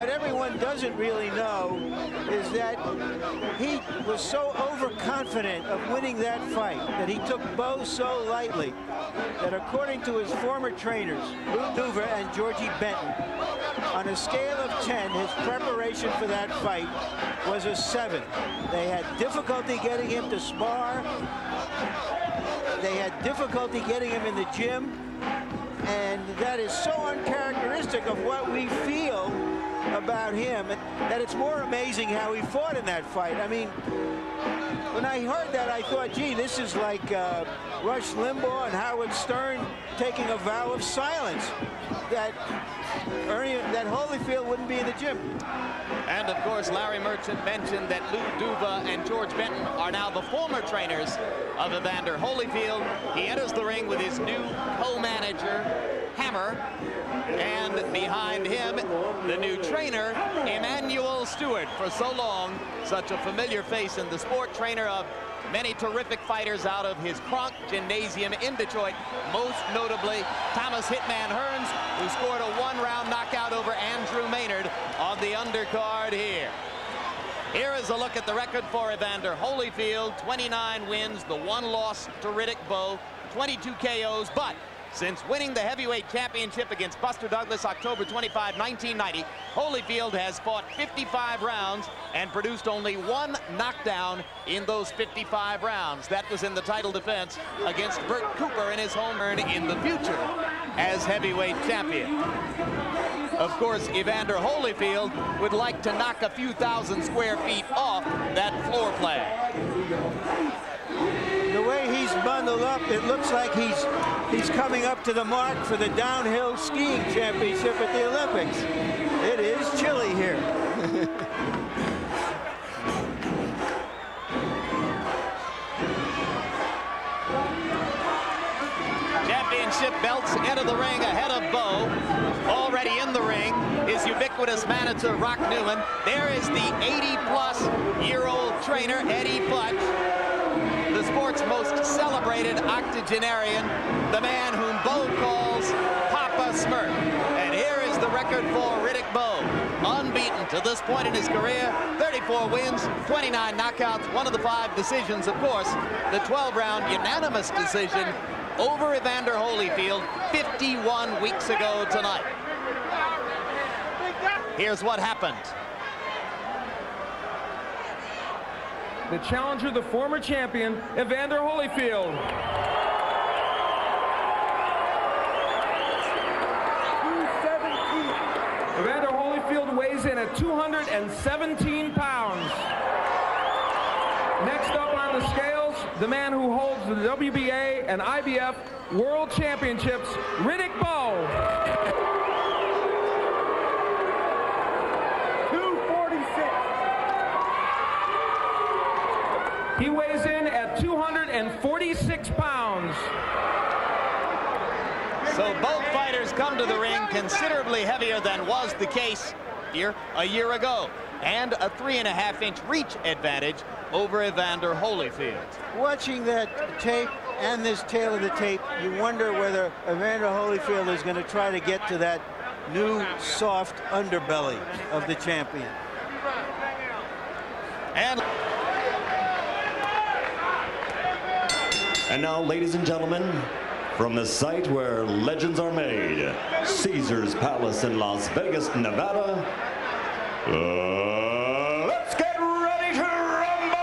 What everyone doesn't really know is that he was so overconfident of winning that fight that he took Bowe so lightly that according to his former trainers, Lou Duva and Georgie Benton, on a scale of 10, his preparation for that fight was a 7. They had difficulty getting him to spar. They had difficulty getting him in the gym. And that is so uncharacteristic of what we feel about him that it's more amazing how he fought in that fight. I mean, when I heard that, I thought, gee, this is like Rush Limbaugh and Howard Stern taking a vow of silence that Holyfield wouldn't be in the gym. And of course, Larry Merchant mentioned that Lou Duva and George Benton are now the former trainers of Evander Holyfield. He enters the ring with his new co-manager, Hammer, and behind him, the new trainer, Emanuel Steward. For so long, such a familiar face in the sport, trainer of many terrific fighters out of his Kronk Gymnasium in Detroit, most notably Thomas Hitman Hearns, who scored a one-round knockout over Andrew Maynard on the undercard here. Here is a look at the record for Evander Holyfield. 29 wins, the 1 loss to Riddick Bowe, 22 KOs, but since winning the heavyweight championship against Buster Douglas October 25, 1990, Holyfield has fought 55 rounds and produced only 1 knockdown in those 55 rounds. That was in the title defense against Burt Cooper in his home earn in the future as heavyweight champion. Of course, Evander Holyfield would like to knock a few thousand square feet off that floor plan. The way he's bundled up, it looks like he's coming up to the mark for the downhill skiing championship at the Olympics. It is chilly here. Championship belts enter the ring ahead of Bowe. Already in the ring, his ubiquitous manager, Rock Newman. There is the 80-plus-year-old trainer, Eddie Butch, the sport's most celebrated octogenarian, the man whom Bowe calls Papa Smurf. And here is the record for Riddick Bowe. Unbeaten to this point in his career, 34 wins, 29 knockouts, 1 of the 5 decisions, of course, the 12-round unanimous decision over Evander Holyfield 51 weeks ago tonight. Here's what happened. The challenger, the former champion, Evander Holyfield. Evander Holyfield weighs in at 217 pounds. Next up on the scales, the man who holds the WBA and IBF World Championships, Riddick Bowe. 246. He weighs in at 246 pounds. So both fighters come to the ring considerably heavier than was the case here a year ago, and a 3.5-inch reach advantage over Evander Holyfield. Watching that tape and this tail of the tape, you wonder whether Evander Holyfield is going to try to get to that new soft underbelly of the champion. And now, ladies and gentlemen, from the site where legends are made, Caesar's Palace in Las Vegas, Nevada, let's get ready to rumble!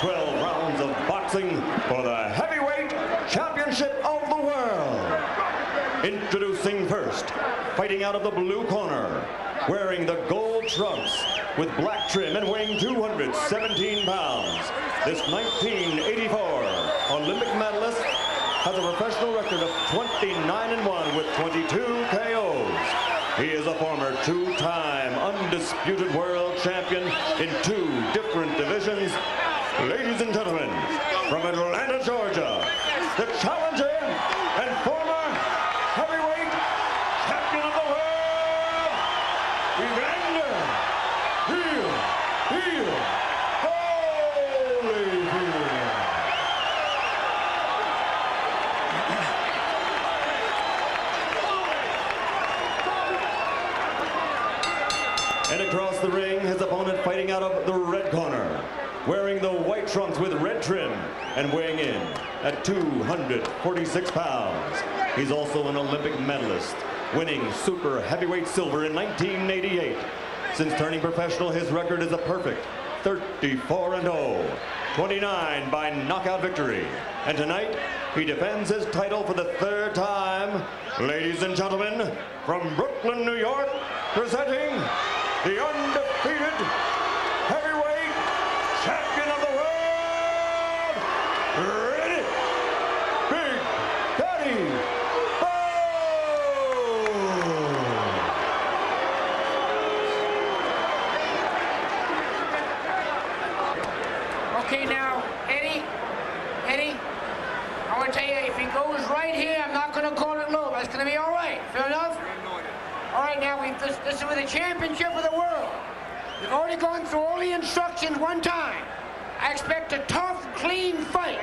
12 rounds of boxing for the heavyweight championship of the world. Introducing first, fighting out of the blue corner, wearing the gold trunks with black trim and weighing 217 pounds. This 1984 Olympic medalist has a professional record of 29-1 with 22 KOs. He is a former 2-time undisputed world champion in 2 different divisions. Ladies and gentlemen, from Atlanta, Georgia, the challenger and former heavyweight champion of the world, Evander Holyfield. And across the ring, his opponent fighting out of the red corner, wearing the white trunks with red trim and weighing in at 246 pounds. He's also an Olympic medalist, winning super heavyweight silver in 1988. Since turning professional, his record is a perfect 34-0, 29 by knockout victory. And tonight, he defends his title for the third time. Ladies and gentlemen, from Brooklyn, New York, presenting the undefeated heavyweight champion of the world, Riddick Big Daddy Bowe! Okay, now, Eddie, I want to tell you, if he goes right here, I'm not going to call it low. That's going to be all right. Fair enough? All right, now, this is for the championship of the world. We've already gone through all the instructions one time. I expect a tough, clean fight.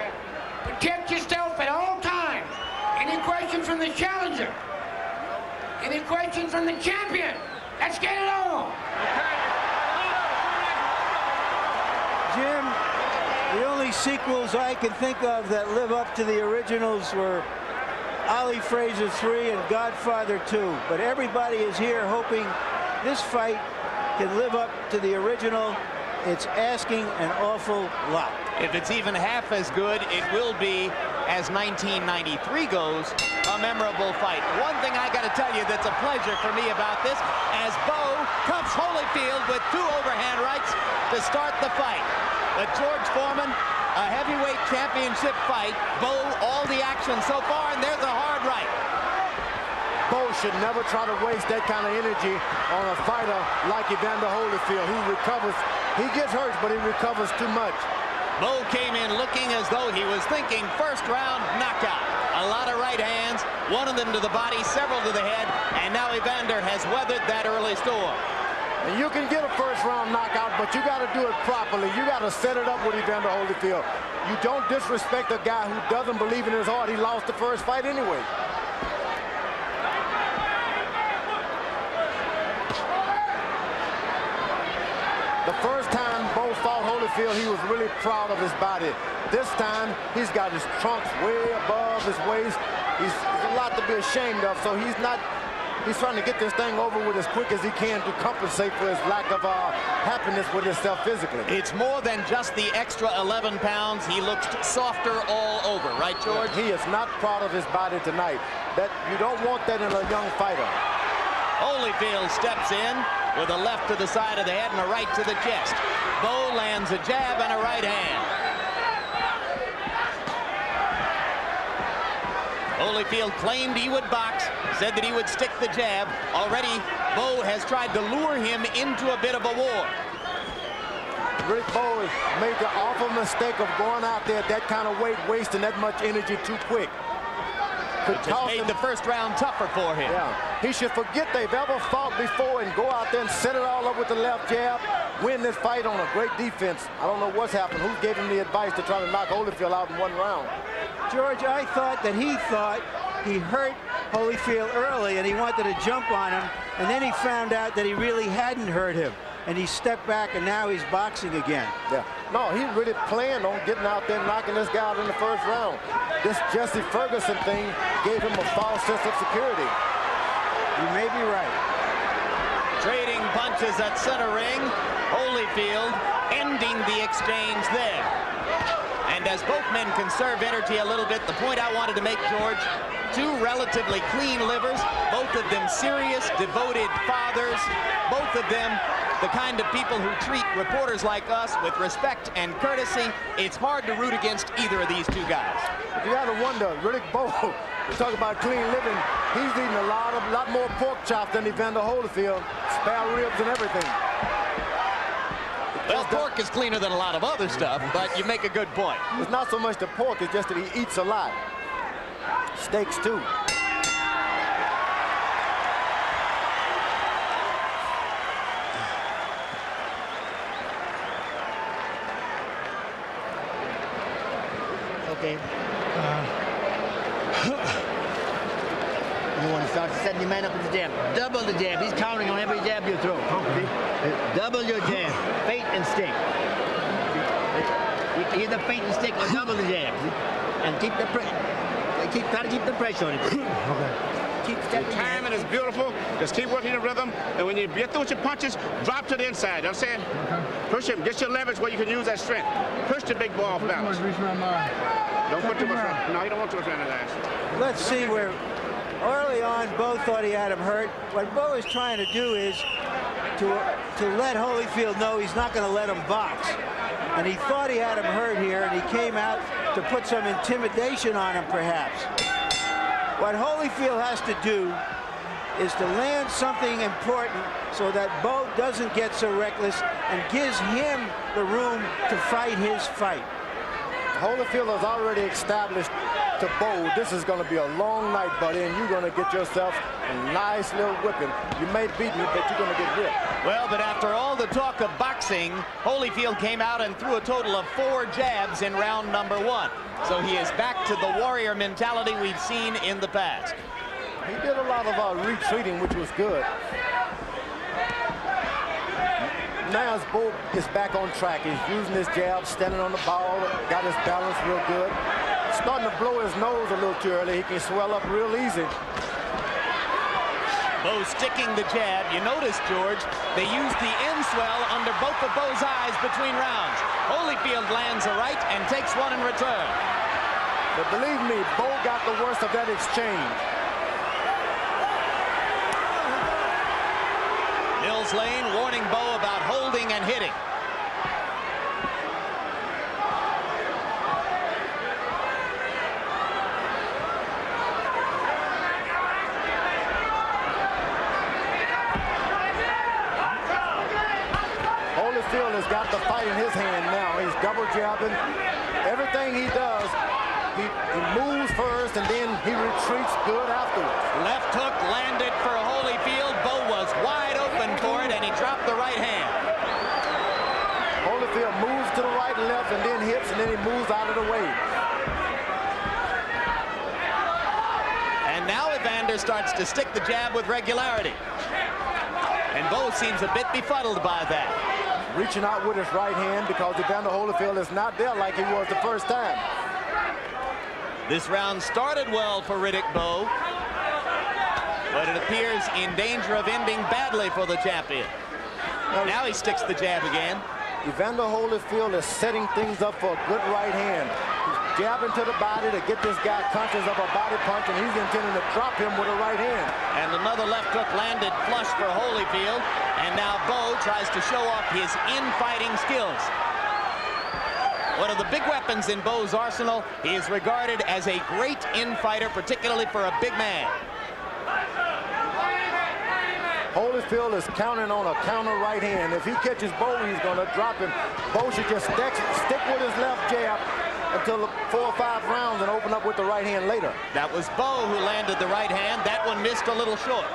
Protect yourself at all times. Any questions from the challenger? Any questions from the champion? Let's get it on. Jim, the only sequels I can think of that live up to the originals were Ali Fraser 3 and Godfather 2. But everybody is here hoping this fight can live up to the original. It's asking an awful lot. If it's even half as good, it will be, as 1993 goes, a memorable fight. One thing I got to tell you that's a pleasure for me about this, as Bowe cuffs Holyfield with 2 overhand rights to start the fight. But George Foreman, a heavyweight championship fight. Bowe, all the action so far, and there's a hard right. Bowe should never try to waste that kind of energy on a fighter like Evander Holyfield, who recovers. He gets hurt, but he recovers too much. Bowe came in looking as though he was thinking first round knockout. A lot of right hands, one of them to the body, several to the head, and now Evander has weathered that early storm. And you can get a first round knockout, but you got to do it properly. You got to set it up with Evander Holyfield. You don't disrespect a guy who doesn't believe in his heart. He lost the first fight anyway. The first time Bowe fought Holyfield, he was really proud of his body. This time, he's got his trunks way above his waist. He's a lot to be ashamed of, so he's trying to get this thing over with as quick as he can to compensate for his lack of happiness with himself physically. It's more than just the extra 11 pounds. He looks softer all over, right, George? He is not proud of his body tonight. That you don't want that in a young fighter. Holyfield steps in with a left to the side of the head and a right to the chest. Bowe lands a jab and a right hand. Holyfield claimed he would box, said that he would stick the jab. Already, Bowe has tried to lure him into a bit of a war. Riddick Bowe has made the awful mistake of going out there at that kind of weight, wasting that much energy too quick. Which has made the first round tougher for him. Yeah, he should forget they've ever fought before and go out there and set it all up with the left jab, win this fight on a great defense. I don't know what's happened. Who gave him the advice to try to knock Holyfield out in one round? George, I thought that he hurt Holyfield early and he wanted to jump on him, and then he found out that he really hadn't hurt him, and he stepped back and now he's boxing again. Yeah, no, he really planned on getting out there and knocking this guy out in the first round. This Jesse Ferguson thing gave him a false sense of security. You may be right. Trading punches at center ring. Holyfield ending the exchange there. And as both men conserve energy a little bit, the point I wanted to make, George, 2 relatively clean livers, both of them serious, devoted fathers, both of them the kind of people who treat reporters like us with respect and courtesy. It's hard to root against either of these 2 guys. But you got to wonder, Riddick Bowe, you talk about clean living, he's eating a lot more pork chops than Evander Holyfield, spare ribs and everything. Well, pork is cleaner than a lot of other stuff, but you make a good point. It's not so much the pork, it's just that he eats a lot. Steaks, too. Okay. You want to start setting your man up with the jab. Double the jab. He's counting on every jab you throw. Okay. Double your jab. Feint and stick. Either feint and stick or double the jab. And keep the try to keep the pressure on it. Your timing is beautiful. Just keep working the rhythm. And when you get through with your punches, drop to the inside. You know what I'm saying? Push him. Get your leverage where you can use that strength. Push the big ball off balance. Don't put too much around. No, you don't want too much around his ass. Let's see where early on Bowe thought he had him hurt. What Bowe is trying to do is to let Holyfield know he's not going to let him box. And he thought he had him hurt here, and he came out to put some intimidation on him, perhaps. What Holyfield has to do is to land something important so that Bowe doesn't get so reckless and gives him the room to fight his fight. Holyfield has already established to Bowe, this is going to be a long night, buddy, and you're going to get yourself a nice little whipping. You may beat me, but you're going to get whipped. Well, but after all the talk of boxing, Holyfield came out and threw a total of 4 jabs in round number 1. So he is back to the warrior mentality we've seen in the past. He did a lot of retreating, which was good. Now Bowe is back on track. He's using his jab, standing on the ball, got his balance real good. Starting to blow his nose a little too early. He can swell up real easy. Bowe sticking the jab. You notice, George, they used the in swell under both of Bowe's eyes between rounds. Holyfield lands a right and takes one in return. But believe me, Bowe got the worst of that exchange. Mills Lane warning Bowe about holding and hitting. Holyfield has got the fight in his hand now. He's double jabbing. Everything he does, he moves first and then he retreats good afterwards. Left hook landed for Holyfield. Bowe was wide open for it, and he dropped the right hand. Holyfield moves to the right and left and then hits, and then he moves out of the way. And now Evander starts to stick the jab with regularity. And Bowe seems a bit befuddled by that. Reaching out with his right hand because Evander Holyfield is not there like he was the first time. This round started well for Riddick Bowe, but it appears in danger of ending badly for the champion. Now he sticks the jab again. Evander Holyfield is setting things up for a good right hand. He's jabbing to the body to get this guy conscious of a body punch, and he's intending to drop him with a right hand. And another left hook landed flush for Holyfield, and now Bowe tries to show off his in-fighting skills. One of the big weapons in Bowe's arsenal, he is regarded as a great in-fighter, particularly for a big man. Holyfield is counting on a counter right hand. If he catches Bowe, he's going to drop him. Bowe should just stick with his left jab until 4 or 5 rounds and open up with the right hand later. That was Bowe who landed the right hand. That one missed a little short.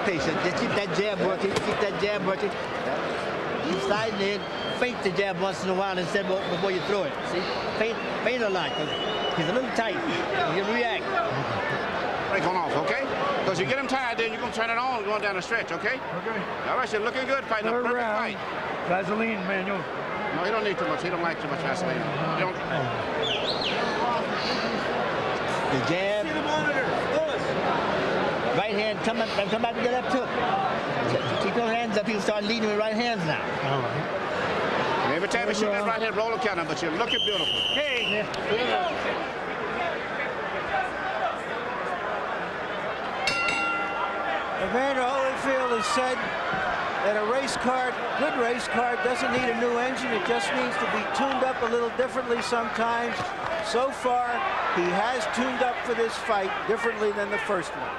Patient. Just keep that jab working. Keep that jab working. Keep sliding in. Feint the jab once in a while instead before you throw it. See? Feint a lot. He's a little tight. He'll react. Break on off, okay? Because you get him tired, then you're going to turn it on going down the stretch, okay? Okay. All right, you're looking good, fighting a perfect fight. Vaseline, Manuel. No, he don't need too much. He don't like too much Vaseline. He don't. The jab. See the monitor. Right hand, come back with the left hook. Keep your hands up, he'll start leading with right hands now. All right. Every time you shoot that right hand, roll the counter, but you're looking beautiful. Hey. Evander Holyfield has said that a race car, good race car, doesn't need a new engine. It just needs to be tuned up a little differently sometimes. So far, he has tuned up for this fight differently than the first one.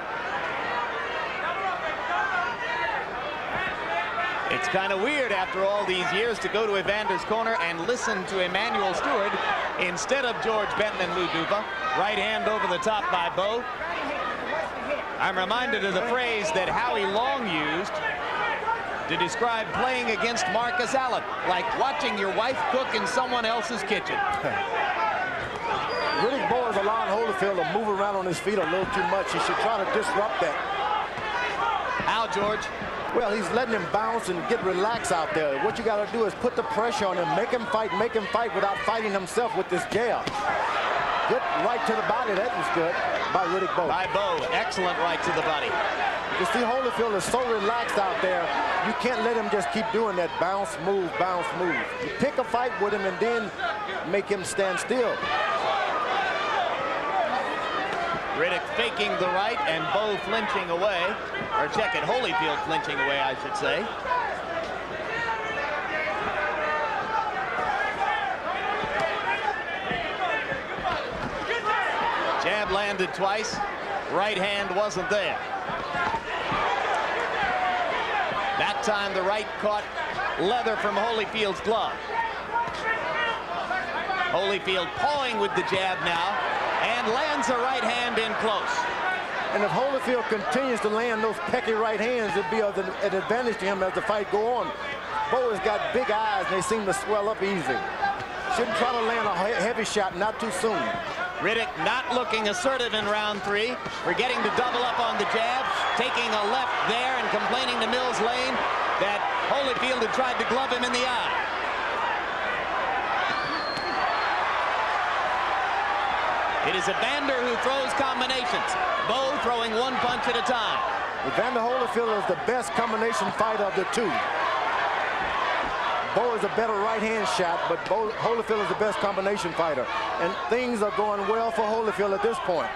It's kind of weird after all these years to go to Evander's corner and listen to Emanuel Steward instead of George Benton and Lou Duva. Right hand over the top by Bowe. I'm reminded of the phrase that Howie Long used to describe playing against Marcus Allen, like watching your wife cook in someone else's kitchen. Riddick Bowe is allowing Holyfield to move around on his feet a little too much. He should try to disrupt that. How, George? Well, he's letting him bounce and get relaxed out there. What you got to do is put the pressure on him, make him fight without fighting himself with this jab. Good right to the body. That was good by Riddick Bowe. By Bowe. Excellent right to the body. You see, Holyfield is so relaxed out there, you can't let him just keep doing that bounce, move, bounce, move. You pick a fight with him and then make him stand still. Riddick faking the right and Bowe flinching away. Or check it, Holyfield flinching away, I should say. Jab landed twice. Right hand wasn't there. That time the right caught leather from Holyfield's glove. Holyfield pawing with the jab now and lands a right hand in close. And if Holyfield continues to land those pecky right hands, it'd be an advantage to him as the fight go on. Bowe has got big eyes and they seem to swell up easy. Shouldn't try to land a heavy shot, not too soon. Riddick not looking assertive in round 3, forgetting to double up on the jab, taking a left there and complaining to Mills Lane that Holyfield had tried to glove him in the eye. It is Evander who throws combinations. Bowe throwing one punch at a time. Evander Holyfield is the best combination fighter of the two. Bowe is a better right-hand shot, but Holyfield is the best combination fighter. And things are going well for Holyfield at this point.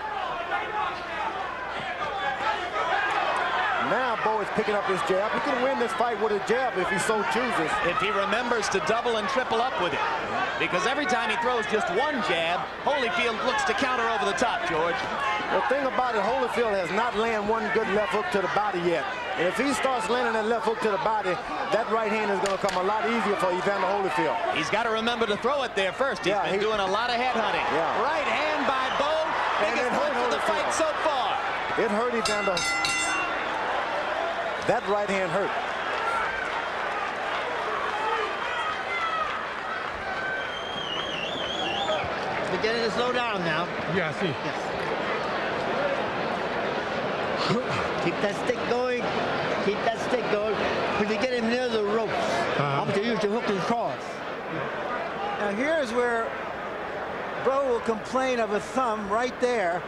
Now Bowe is picking up his jab. He can win this fight with a jab if he so chooses. If he remembers to double and triple up with it. Because every time he throws just one jab, Holyfield looks to counter over the top, George. The thing about it, Holyfield has not landed one good left hook to the body yet. And if he starts landing that left hook to the body, that right hand is going to come a lot easier for Evander Holyfield. He's got to remember to throw it there first. He's been doing a lot of head hunting. Yeah. Right hand by Bowe. Biggest punch of the fight so far. It hurt Evander. That right hand hurt. Beginning to slow down now. Yeah, I see. Yes. Keep that stick going. Keep that stick going. When you get him near the ropes, I'm going to use your hook and cross. Now here's where Bowe will complain of a thumb right there.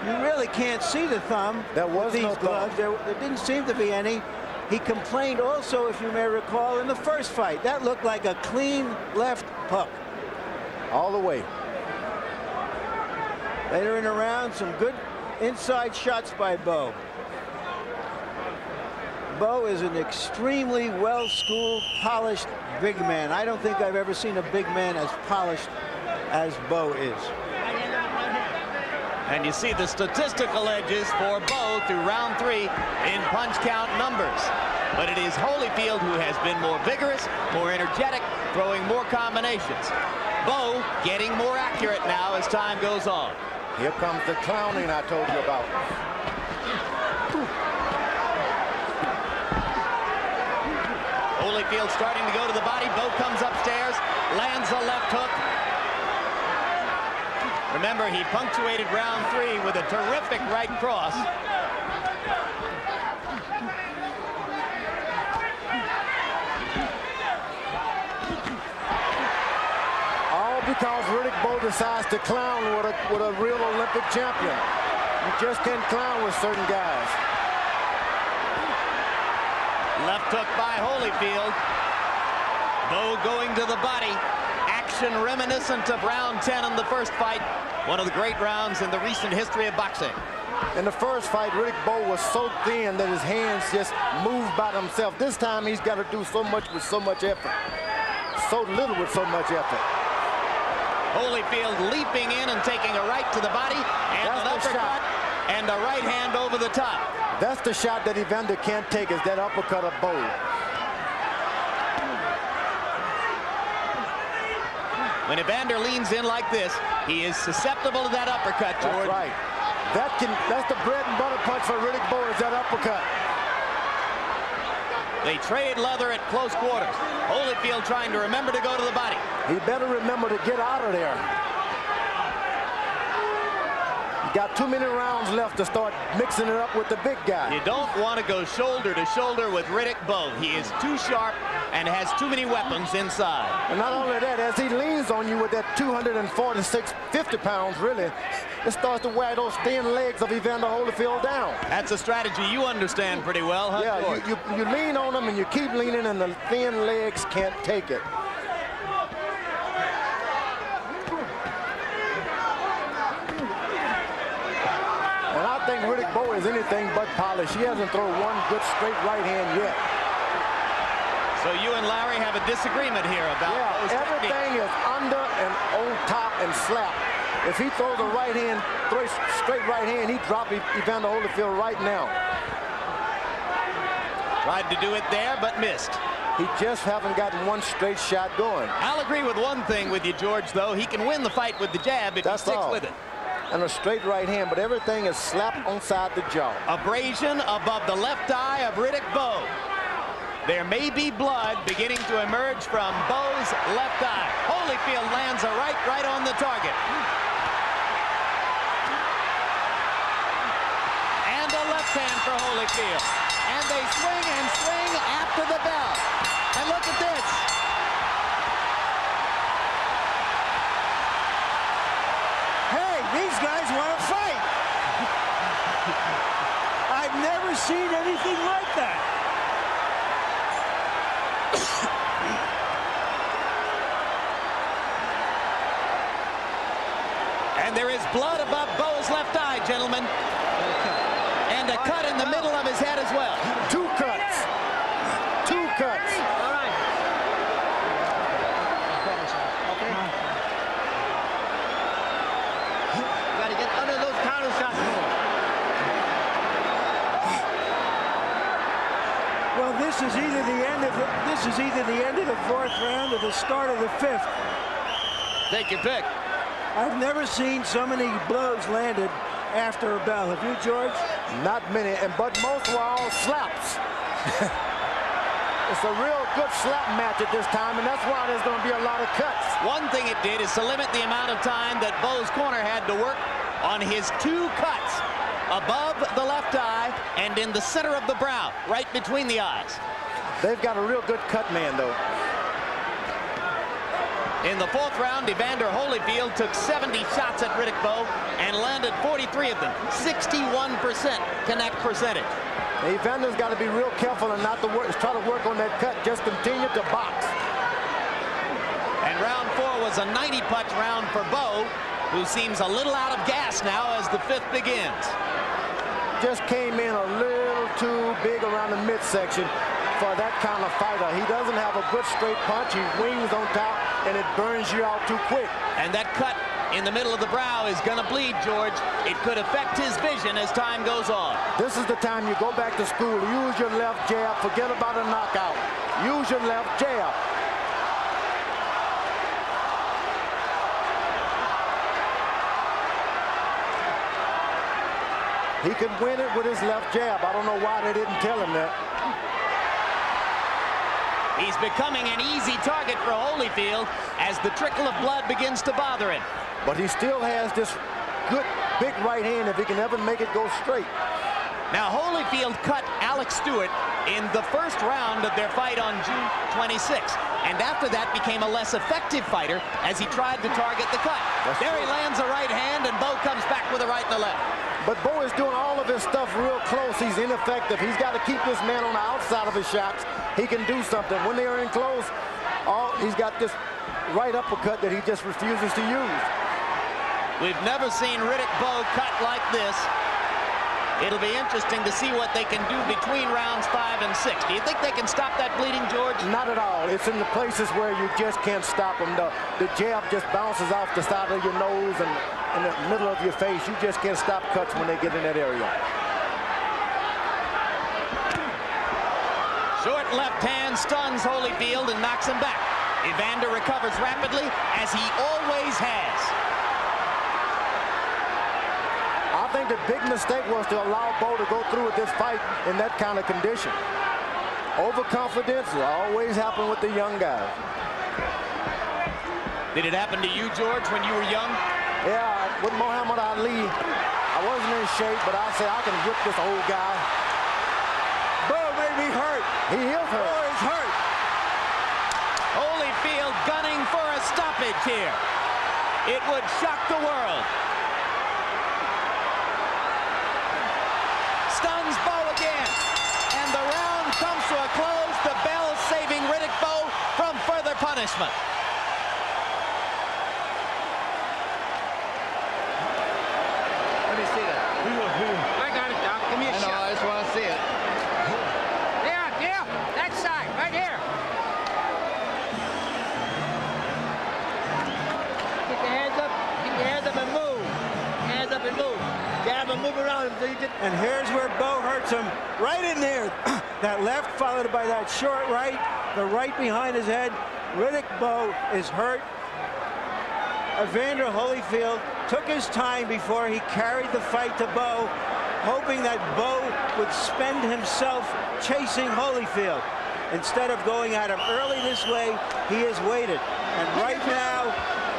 You really can't see the thumb. There was these no gloves. There didn't seem to be any. He complained also, if you may recall, in the first fight. That looked like a clean left hook. All the way. Later in the round, some good inside shots by Bowe. Bowe is an extremely well-schooled, polished big man. I don't think I've ever seen a big man as polished as Bowe is. And you see the statistical edges for Bowe through round 3 in punch count numbers. But it is Holyfield who has been more vigorous, more energetic, throwing more combinations. Bowe getting more accurate now as time goes on. Here comes the clowning I told you about. Holyfield starting to go to the body. Bowe comes upstairs, lands a left hook. Remember, he punctuated round 3 with a terrific right cross. All because Riddick Bowe decides to clown with a real Olympic champion. You just can't clown with certain guys. Left hook by Holyfield. Bowe going to the body. Action reminiscent of round 10 in the first fight. One of the great rounds in the recent history of boxing. In the first fight, Riddick Bowe was so thin that his hands just moved by themselves. This time, he's got to do so much with so much effort. So little with so much effort. Holyfield leaping in and taking a right to the body. And an uppercut and a right hand over the top. That's the shot that Evander can't take, is that uppercut of Bowe. When Evander leans in like this, he is susceptible to that uppercut, George. That's right. That's the bread and butter punch for Riddick Bowe, is that uppercut. They trade leather at close quarters. Holyfield trying to remember to go to the body. He better remember to get out of there. You got too many rounds left to start mixing it up with the big guy. You don't want to go shoulder to shoulder with Riddick Bowe. He is too sharp and has too many weapons inside. And not only that, as he leans on you with that 246, 50 pounds, really, it starts to wear those thin legs of Evander Holyfield down. That's a strategy you understand pretty well, huh, yeah, George? you lean on them and you keep leaning, and the thin legs can't take it. And I think Riddick Bowe is anything but polished. He hasn't thrown one good straight right hand yet. So you and Larry have a disagreement here about Bowe's everything technique. is under and on top and slap. If he throws a right hand, straight right hand, he'd drop Evander Holyfield right now. Tried to do it there, but missed. He just haven't gotten one straight shot going. I'll agree with one thing with you, George, though. He can win the fight with the jab if he sticks with it. And a straight right hand, but everything is slapped onside the jaw. Abrasion above the left eye of Riddick Bowe. There may be blood beginning to emerge from Bowe's left eye. Holyfield lands a right on the target. And a left hand for Holyfield. And they swing and swing after the bell. And look at this. Hey, these guys want to fight. I've never seen anything like that. And there is blood above Bowe's left eye, gentlemen. And a cut in the middle of his head as well. Two cuts. Two cuts. All right. Got to get under those counter shots more. Well, this is either the end of the fourth round or the start of the fifth. Take your pick. I've never seen so many blows landed after a bell. Have you, George? Not many, but most were all slaps. It's a real good slap match at this time, and that's why there's going to be a lot of cuts. One thing it did is to limit the amount of time that Bowe's corner had to work on his two cuts above the left eye and in the center of the brow, right between the eyes. They've got a real good cut man, though. In the fourth round, Evander Holyfield took 70 shots at Riddick Bowe and landed 43 of them, 61% connect percentage. Evander's got to be real careful and not to try to work on that cut. Just continue to box. And round 4 was a 90-punch round for Bowe, who seems a little out of gas now as the fifth begins. Just came in a little too big around the midsection for that kind of fighter. He doesn't have a good straight punch. He wings on top, and it burns you out too quick. And that cut in the middle of the brow is going to bleed, George. It could affect his vision as time goes on. This is the time you go back to school. Use your left jab. Forget about a knockout. Use your left jab. He could win it with his left jab. I don't know why they didn't tell him that. He's becoming an easy target for Holyfield as the trickle of blood begins to bother him. But he still has this good big right hand if he can ever make it go straight. Now Holyfield cut Alex Stewart in the first round of their fight on June 26th. And after that became a less effective fighter as he tried to target the cut. There he lands a right hand and Bowe comes back with a right and a left. But Bowe is doing all of his stuff real close. He's ineffective. He's got to keep this man on the outside of his shots. He can do something. When they are in close, he's got this right uppercut that he just refuses to use. We've never seen Riddick Bowe cut like this. It'll be interesting to see what they can do between rounds 5 and 6. Do you think they can stop that bleeding, George? Not at all. It's in the places where you just can't stop them. The jab just bounces off the side of your nose and in the middle of your face. You just can't stop cuts when they get in that area. Short left hand stuns Holyfield and knocks him back. Evander recovers rapidly, as he always has. I think the big mistake was to allow Bowe to go through with this fight in that kind of condition. Overconfidence always happen with the young guys. Did it happen to you, George, when you were young? Yeah, with Muhammad Ali, I wasn't in shape, but I said I can whip this old guy. Bowe may be hurt. He is hurt. Bowe is hurt. Holyfield gunning for a stoppage here. It would shock the world. Stuns Bowe again. And the round comes to a close. The bell saving Riddick Bowe from further punishment. Let me see that. I got it, Doc. Give me a shot. I just want to see it. Yeah, that side, right here. Get your hands up. Get your hands up and move. Hands up and move. Jab and move around until you get. And here's where Bowe hurts him. Right in there. That left followed by that short right. The right behind his head. Riddick Bowe is hurt. Evander Holyfield took his time before he carried the fight to Bowe, hoping that Bowe would spend himself chasing Holyfield. Instead of going at him early this way, he has waited. And right now,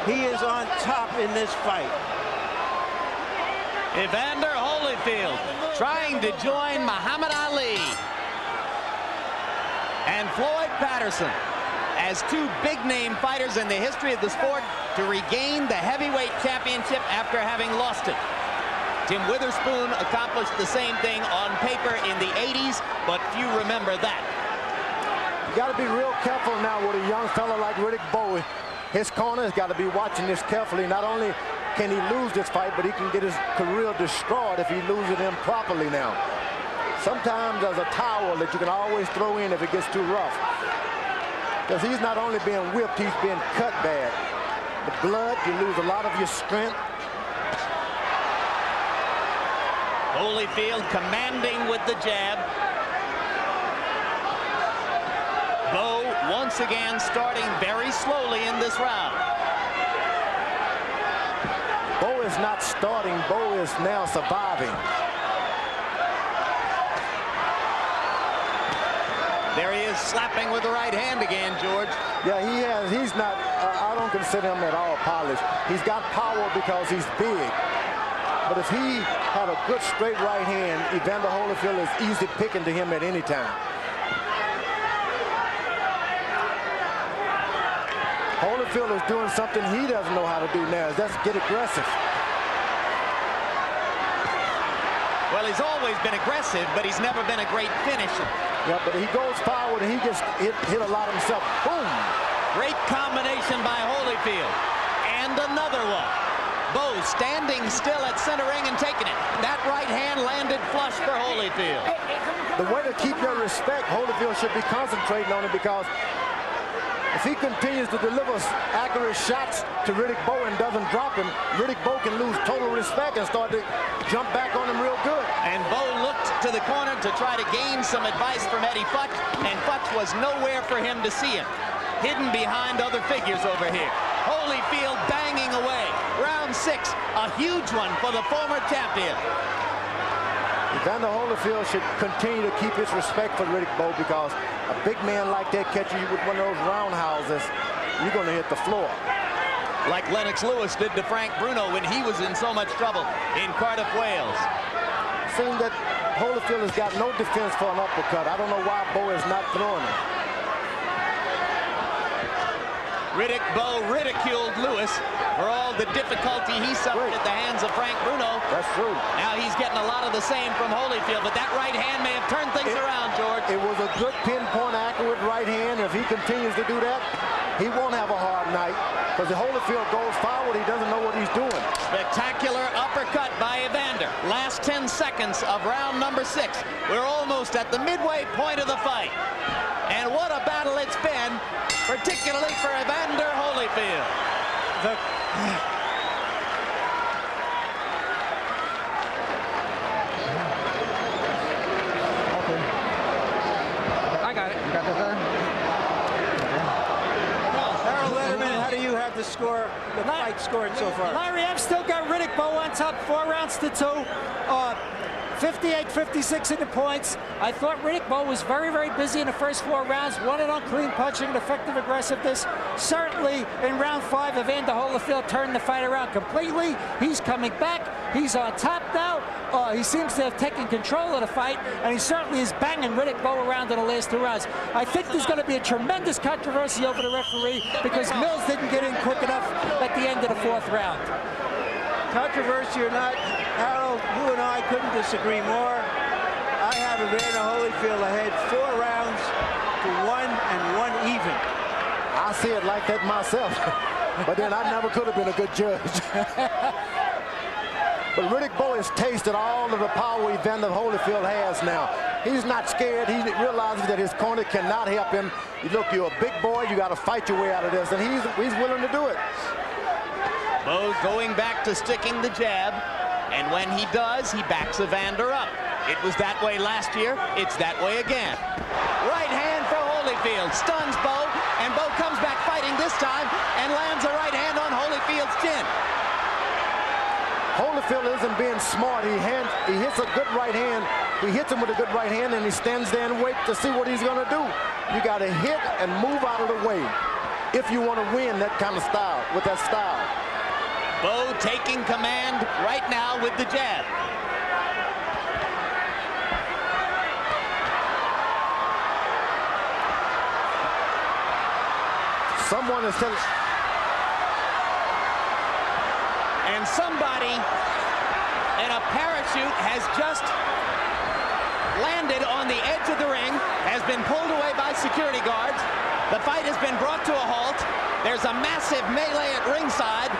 he is on top in this fight. Evander Holyfield trying to join Muhammad Ali and Floyd Patterson as two big-name fighters in the history of the sport to regain the heavyweight championship after having lost it. Tim Witherspoon accomplished the same thing on paper in the 80s, but few remember that. You got to be real careful now with a young fella like Riddick Bowe. His corner has got to be watching this carefully. Not only can he lose this fight, but he can get his career destroyed if he loses it improperly now. Sometimes there's a towel that you can always throw in if it gets too rough. Because he's not only being whipped, he's being cut bad. The blood, you lose a lot of your strength. Holyfield commanding with the jab. Bowe once again starting very slowly in this round. Bowe is not starting. Bowe is now surviving. There he is slapping with the right hand again, George. Yeah, he has. He's not, I don't consider him at all polished. He's got power because he's big. But if he had a good straight right hand, Evander Holyfield is easy picking to him at any time. Holyfield is doing something he doesn't know how to do now. That's get aggressive. Well, he's always been aggressive, but he's never been a great finisher. Yeah, but he goes forward and he gets hit a lot himself. Boom! Great combination by Holyfield. And another one. Bowe standing still at center ring and taking it. That right hand landed flush for Holyfield. The way to keep your respect, Holyfield should be concentrating on it, because if he continues to deliver accurate shots to Riddick Bowe and doesn't drop him, Riddick Bowe can lose total respect and start to jump back on him real good. And Bowe looked to the corner to try to gain some advice from Eddie Futch, and Futch was nowhere for him to see him. Hidden behind other figures over here. Holyfield banging away. Round 6, a huge one for the former champion. Evander Holyfield should continue to keep his respect for Riddick Bowe, because a big man like that catching you with one of those roundhouses, you're going to hit the floor. Like Lennox Lewis did to Frank Bruno when he was in so much trouble in Cardiff, Wales. Seeing that Holyfield has got no defense for an uppercut. I don't know why Bowe is not throwing it. Riddick Bowe ridiculed Lewis for all the difficulty he suffered at the hands of Frank Bruno. That's true. Now he's getting a lot of the same from Holyfield, but that right hand may have turned things around, George. It was a good pinpoint, accurate right hand. If he continues to do that, he won't have a hard night, because the Holyfield goes forward, he doesn't know what he's doing. Spectacular uppercut by Evander. Last 10 seconds of round number 6. We're almost at the midway point of the fight. And what a battle it's been, particularly for Evander Holyfield. I got it. You got that there? the score, the fight scored so far? Larry, I've still got Riddick Bowe on top, 4 rounds to 2. 58-56 in the points. I thought Riddick Bowe was very, very busy in the first 4 rounds. Won it on clean punching and effective aggressiveness. Certainly in round 5, Evander Holyfield turned the fight around completely. He's coming back. He's on top now. He seems to have taken control of the fight, and he certainly is banging Riddick Bowe around in the last 2 rounds. I think there's going to be a tremendous controversy over the referee because Mills didn't get in quick enough at the end of the 4th round. Controversy or not, Harold, you and I couldn't disagree more. I have Evander Holyfield ahead 4 rounds to 1 and 1 even. I see it like that myself, but then I never could have been a good judge. But Riddick Bowe has tasted all of the power Evander Holyfield has now. He's not scared. He realizes that his corner cannot help him. Look, you're a big boy. You got to fight your way out of this, and he's willing to do it. Bowe going back to sticking the jab, and when he does, he backs Evander up. It was that way last year. It's that way again. Right hand for Holyfield. Stuns Bowe, and Bowe comes back fighting this time and lands a right hand on Holyfield's chin. Holyfield isn't being smart. He hits a good right hand. He hits him with a good right hand, and he stands there and waits to see what he's going to do. You got to hit and move out of the way if you want to win that kind of style, with that style. Bowe taking command right now with the jab. Someone is telling... And somebody in a parachute has just landed on the edge of the ring, has been pulled away by security guards. The fight has been brought to a halt. There's a massive melee at ringside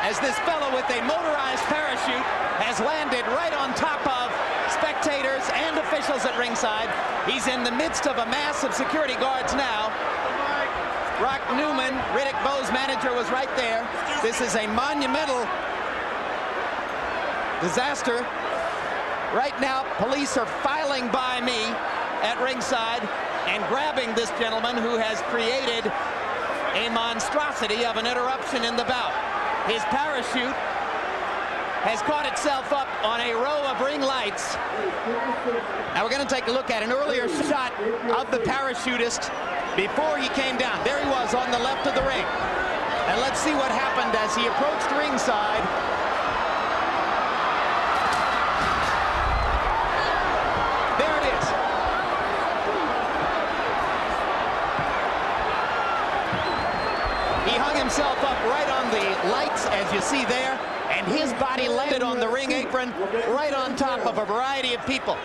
as this fellow with a motorized parachute has landed right on top of spectators and officials at ringside. He's in the midst of a mass of security guards now. Rock Newman, Riddick Bowe's manager, was right there. This is a monumental disaster. Right now, police are filing by me at ringside and grabbing this gentleman who has created a monstrosity of an interruption in the bout. His parachute has caught itself up on a row of ring lights. Now we're going to take a look at an earlier shot of the parachutist before he came down. There he was on the left of the ring. And let's see what happened as he approached ringside. There it is. He hung himself up right on the lights, as you see there, and his body landed on the ring apron right on top of a variety of people.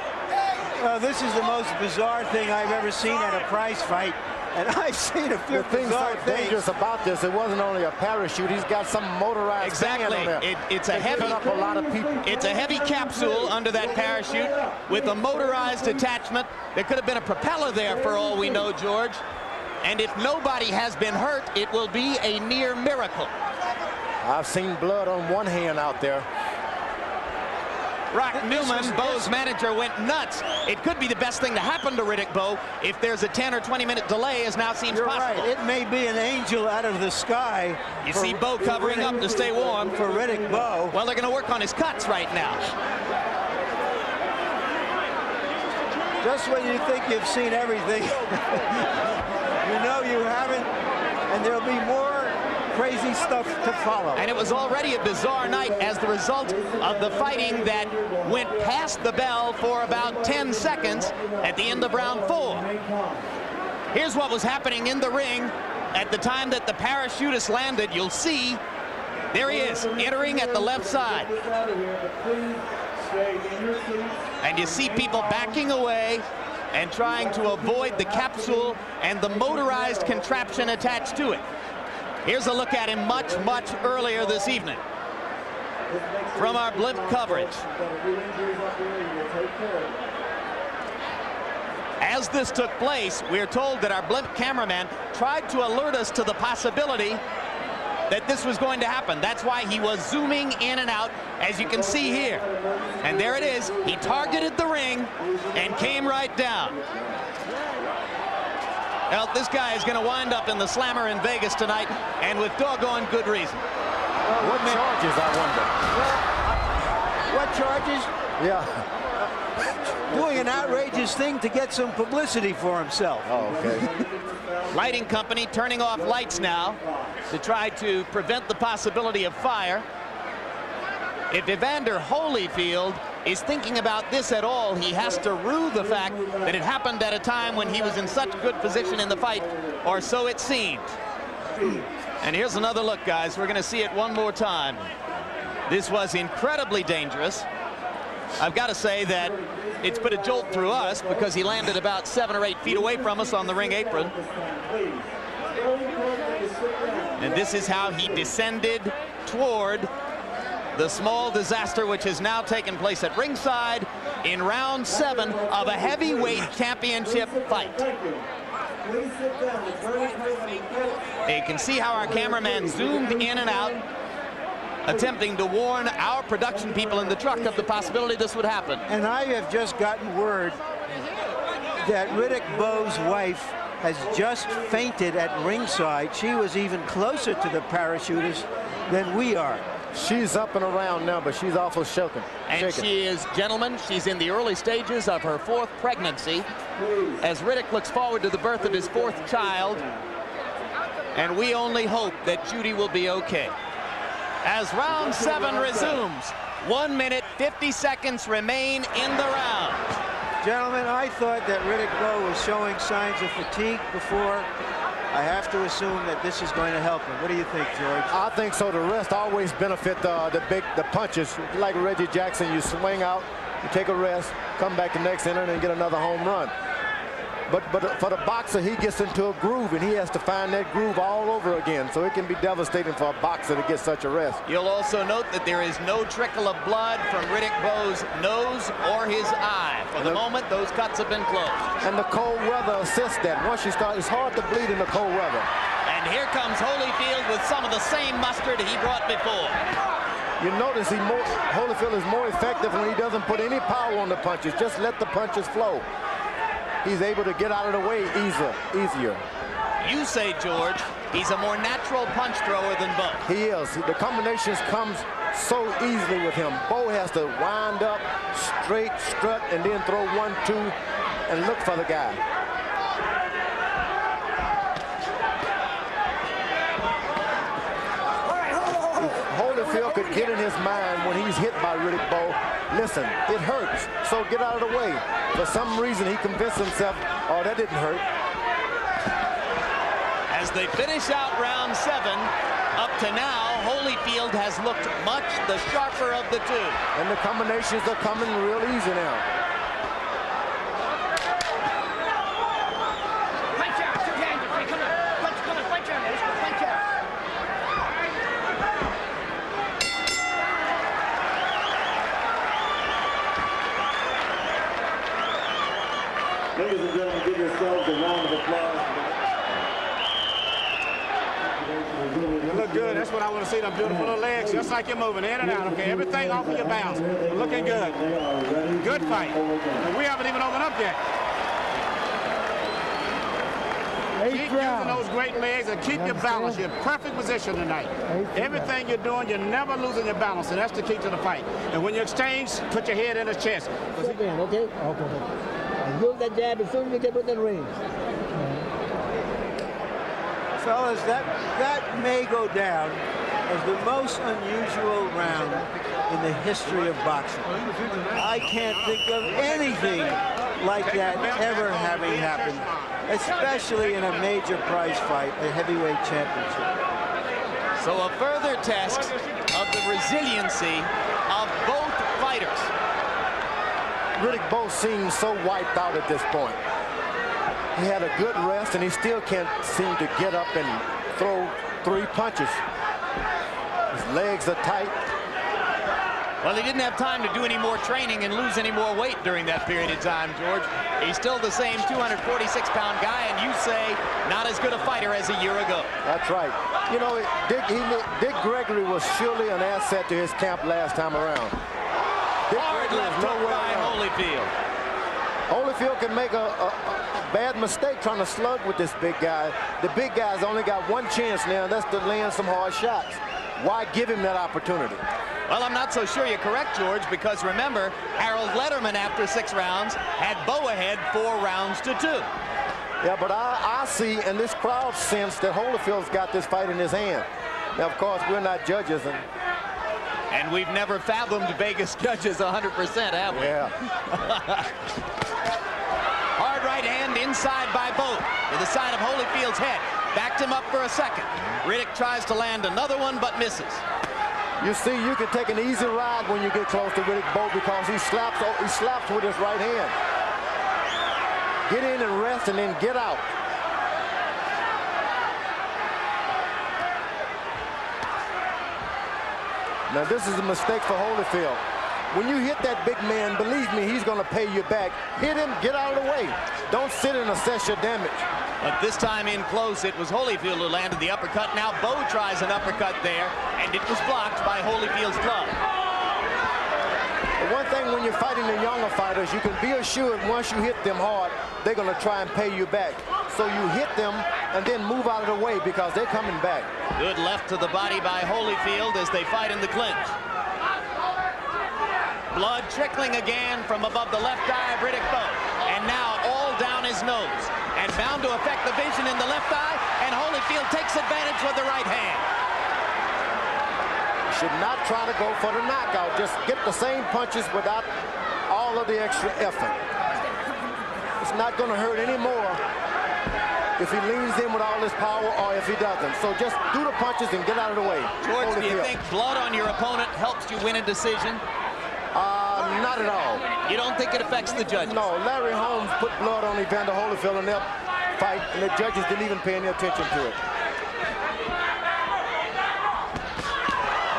This is the most bizarre thing I've ever seen at a prize fight. And I've seen a few bizarre things. The thing so dangerous about this, it wasn't only a parachute. He's got some motorized exactly. On there. It's a heavy. Up a lot of people. It's a heavy capsule under that parachute with a motorized attachment. There could have been a propeller there for all we know, George. And if nobody has been hurt, it will be a near miracle. I've seen blood on one hand out there. Rock Newman, Bowe's manager, went nuts. It could be the best thing to happen to Riddick Bowe if there's a 10 or 20-minute delay, as now seems possible. Right. It may be an angel out of the sky. You see Bowe covering up to stay warm. For Riddick Bowe. Well, they're going to work on his cuts right now. Just when you think you've seen everything, you know you haven't, and there'll be more crazy stuff to follow. And it was already a bizarre night as the result of the fighting that went past the bell for about 10 seconds at the end of round 4. Here's what was happening in the ring at the time that the parachutist landed. You'll see, there he is, entering at the left side. And you see people backing away and trying to avoid the capsule and the motorized contraption attached to it. Here's a look at him much, much earlier this evening from our blimp coverage. As this took place, we're told that our blimp cameraman tried to alert us to the possibility that this was going to happen. That's why he was zooming in and out, as you can see here. And there it is. He targeted the ring and came right down. Well, this guy is going to wind up in the slammer in Vegas tonight, and with doggone good reason. What charges, I wonder? What charges? Yeah. Doing an outrageous thing to get some publicity for himself. Oh, okay. Lighting company turning off lights now to try to prevent the possibility of fire. If Evander Holyfield is thinking about this at all, he has to rue the fact that it happened at a time when he was in such good position in the fight, or so it seemed. And here's another look, guys. We're going to see it one more time. This was incredibly dangerous. I've got to say that it's put a jolt through us because he landed about 7 or 8 feet away from us on the ring apron. And this is how he descended toward the small disaster which has now taken place at ringside in round 7 of a heavyweight championship fight. You can see how our cameraman zoomed in and out, attempting to warn our production people in the truck of the possibility this would happen. And I have just gotten word that Riddick Bowe's wife has just fainted at ringside. She was even closer to the parachutists than we are. She's up and around now, but she's awful shaken. And she is, gentlemen, she's in the early stages of her 4th pregnancy as Riddick looks forward to the birth of his 4th child. And we only hope that Judy will be okay. As round 7 resumes, 1 minute, 50 seconds remain in the round. Gentlemen, I thought that Riddick Bowe was showing signs of fatigue before. I have to assume that this is going to help him. What do you think, George? I think so. The rest always benefit the punches. Like Reggie Jackson, you swing out, you take a rest, come back the next inning and get another home run. But for the boxer, he gets into a groove, and he has to find that groove all over again. So it can be devastating for a boxer to get such a rest. You'll also note that there is no trickle of blood from Riddick Bowe's nose or his eye. For the moment, those cuts have been closed. And the cold weather assists that. Once you start, it's hard to bleed in the cold weather. And here comes Holyfield with some of the same mustard he brought before. You notice Holyfield is more effective when he doesn't put any power on the punches. Just let the punches flow. He's able to get out of the way easier. You say, George, he's a more natural punch thrower than Bowe. He is. The combinations comes so easily with him. Bowe has to wind up, straight, strut, and then throw 1-2 and look for the guy. Holyfield could get in his mind when he's hit by Riddick Bowe. Listen, it hurts, so get out of the way. For some reason, he convinced himself, oh, that didn't hurt. As they finish out round 7, up to now, Holyfield has looked much the sharper of the two. And the combinations are coming real easy now. Ladies and gentlemen, give yourselves a round of applause. You look good. That's what I want to see, them beautiful little legs, just like you're moving in and out, okay? Everything off of your balance. Looking good. Good fight. And we haven't even opened up yet. Keep using those great legs and keep your balance. You're in perfect position tonight. Everything you're doing, you're never losing your balance, and that's the key to the fight. And when you exchange, put your head in his chest. Okay? Okay. Use that jab as soon as you get within range. Fellas, that may go down as the most unusual round in the history of boxing. I can't think of anything like that ever having happened, especially in a major prize fight, a heavyweight championship. So a further test of the resiliency of both fighters. Riddick Bowe seems so wiped out at this point. He had a good rest, and he still can't seem to get up and throw 3 punches. His legs are tight. Well, he didn't have time to do any more training and lose any more weight during that period of time, George. He's still the same 246-pound guy, and you say not as good a fighter as a year ago. That's right. You know, Dick Gregory was surely an asset to his camp last time around. Hard left hook by Holyfield. Holyfield can make bad mistake trying to slug with this big guy. The big guy's only got one chance now, and that's to land some hard shots. Why give him that opportunity? Well, I'm not so sure you're correct, George, because remember, Harold Letterman, after 6 rounds, had Bowe ahead 4 rounds to 2. Yeah, but I see, and this crowd sense that Holyfield's got this fight in his hand. Now, of course, we're not judges. And we've never fathomed Vegas judges 100%, have we? Yeah. Hard right hand inside by Bowe to the side of Holyfield's head. Backed him up for a second. Riddick tries to land another one, but misses. You see, you can take an easy ride when you get close to Riddick Bowe because he slaps with his right hand. Get in and rest and then get out. Now, this is a mistake for Holyfield. When you hit that big man, believe me, he's going to pay you back. Hit him, get out of the way. Don't sit and assess your damage. But this time in close, it was Holyfield who landed the uppercut. Now Bowe tries an uppercut there, and it was blocked by Holyfield's glove. The one thing when you're fighting the younger fighters, you can be assured once you hit them hard, they're going to try and pay you back. So you hit them and then move out of the way because they're coming back. Good left to the body by Holyfield as they fight in the clinch. Blood trickling again from above the left eye of Riddick Bowe. And now all down his nose. And bound to affect the vision in the left eye. And Holyfield takes advantage with the right hand. Should not try to go for the knockout. Just get the same punches without all of the extra effort. It's not going to hurt anymore if he leans in with all his power or if he doesn't. So just do the punches and get out of the way. George, do you think blood on your opponent helps you win a decision? Not at all. You don't think it affects the judges? No, Larry Holmes put blood on Evander Holyfield in their fight, and the judges didn't even pay any attention to it.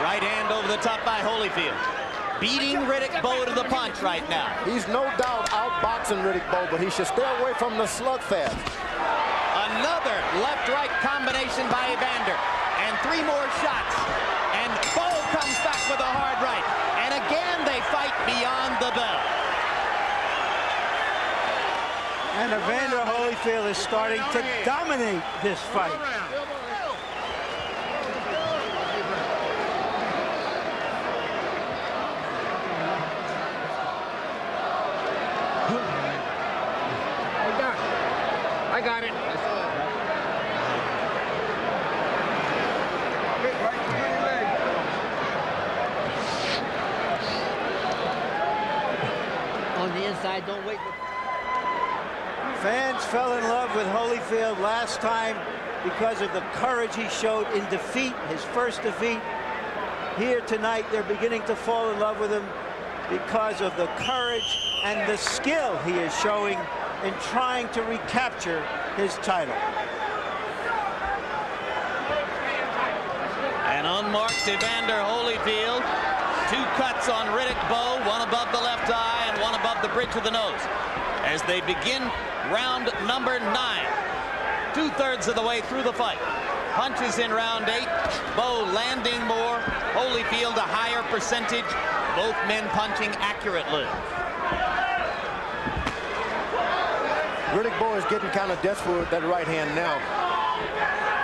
Right hand over the top by Holyfield. Beating Riddick Bowe to the punch right now. He's no doubt outboxing Riddick Bowe, but he should stay away from the slugfest. Another left-right combination by Evander. And 3 more shots. And Bowe comes back with a hard right. And again, they fight beyond the bell. And Evander Holyfield is starting to dominate this fight. I got it. On the inside, don't wait. Fans fell in love with Holyfield last time because of the courage he showed in defeat, his first defeat. Here tonight, they're beginning to fall in love with him because of the courage and the skill he is showing in trying to recapture his title. An unmarked Evander Holyfield. 2 cuts on Riddick Bowe, one above the left eye and one above the bridge of the nose. As they begin round number 9. 2/3 of the way through the fight. Punches in round 8. Bowe landing more. Holyfield a higher percentage. Both men punching accurately. Riddick Bowe is getting kind of desperate with that right hand now.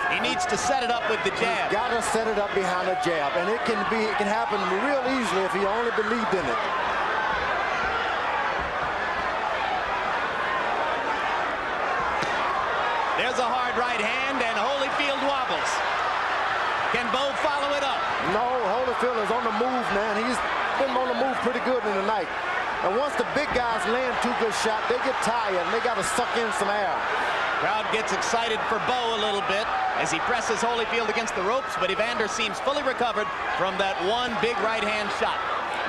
He needs to set it up with the jab. He's got to set it up behind a jab, and it can happen real easily if he only believed in it. There's a hard right hand, and Holyfield wobbles. Can Bowe follow it up? No, Holyfield is on the move, man. He's been on the move pretty good in the night. And once the big guys land 2 good shots, they get tired, and they got to suck in some air. Crowd gets excited for Bowe a little bit as he presses Holyfield against the ropes, but Evander seems fully recovered from that one big right hand shot.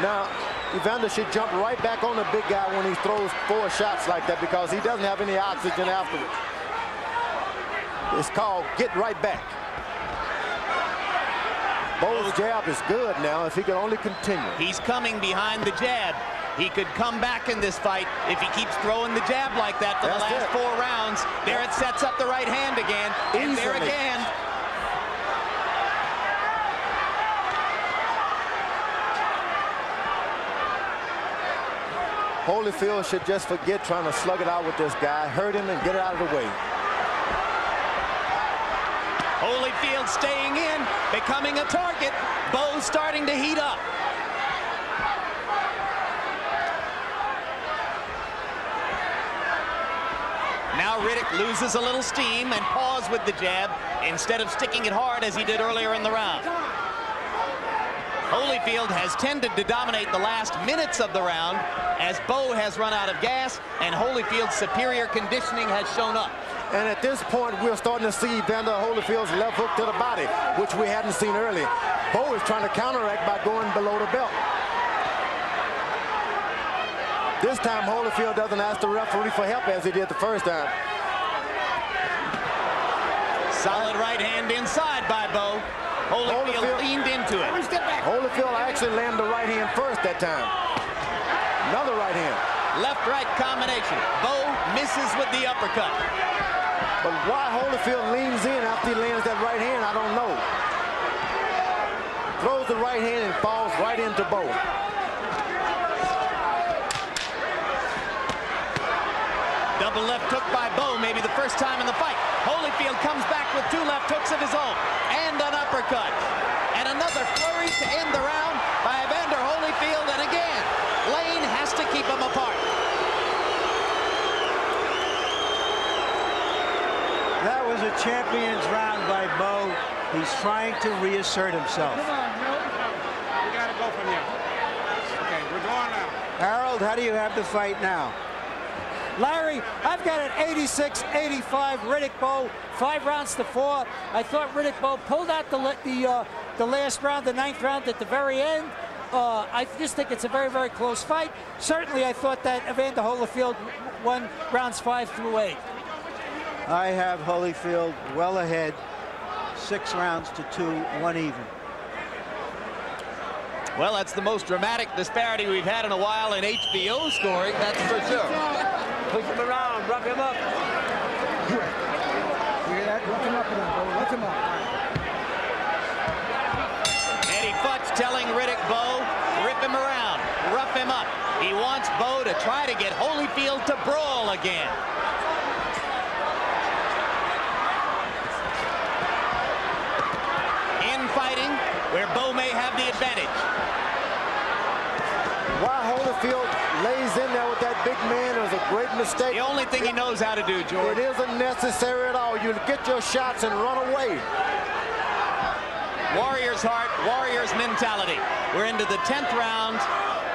Now, Evander should jump right back on the big guy when he throws 4 shots like that because he doesn't have any oxygen afterwards. It's called get right back. Bowe's jab is good now if he can only continue. He's coming behind the jab. He could come back in this fight if he keeps throwing the jab like that for the last 4 rounds. There it sets up the right hand again. And there again. Holyfield should just forget trying to slug it out with this guy, hurt him, and get it out of the way. Holyfield staying in, becoming a target. Bowe starting to heat up. Now Riddick loses a little steam and paws with the jab instead of sticking it hard as he did earlier in the round. Holyfield has tended to dominate the last minutes of the round as Bowe has run out of gas and Holyfield's superior conditioning has shown up. And at this point, we're starting to see Evander Holyfield's left hook to the body, which we hadn't seen earlier. Bowe is trying to counteract by going below the belt. This time, Holyfield doesn't ask the referee for help as he did the first time. Solid right hand inside by Bowe. Holyfield leaned into it. Holyfield actually landed the right hand first that time. Another right hand. Left-right combination. Bowe misses with the uppercut. But why Holyfield leans in after he lands that right hand, I don't know. Throws the right hand and falls right into Bowe. Double left hook by Bowe, maybe the first time in the fight. Holyfield comes back with 2 left hooks of his own and an uppercut. And another flurry to end the round by Evander Holyfield. And again, Lane has to keep them apart. That was a champion's round by Bowe. He's trying to reassert himself. Come on, Joe. We got to go from here. Okay, we're going now. Harold, how do you have the fight now? Larry, I've got an 86-85 Riddick Bowe, 5 rounds to 4. I thought Riddick Bowe pulled out the last round, the 9th round at the very end. I just think it's a very, very close fight. Certainly, I thought that Evander Holyfield won rounds 5 through 8. I have Holyfield well ahead, 6 rounds to 2, 1 even. Well, that's the most dramatic disparity we've had in a while in HBO scoring, that's for sure. Push him around, rough him up. You hear that? Rough him up now, Bowe. Rough him up. Eddie Futch telling Riddick Bowe, rip him around, rough him up. He wants Bowe to try to get Holyfield to brawl again. Infighting where Bowe may have the advantage. Why Holyfield lays in there with that big man is a great mistake. The only thing he knows how to do, George. It isn't necessary at all. You get your shots and run away. Warrior's heart, Warrior's mentality. We're into the 10th round,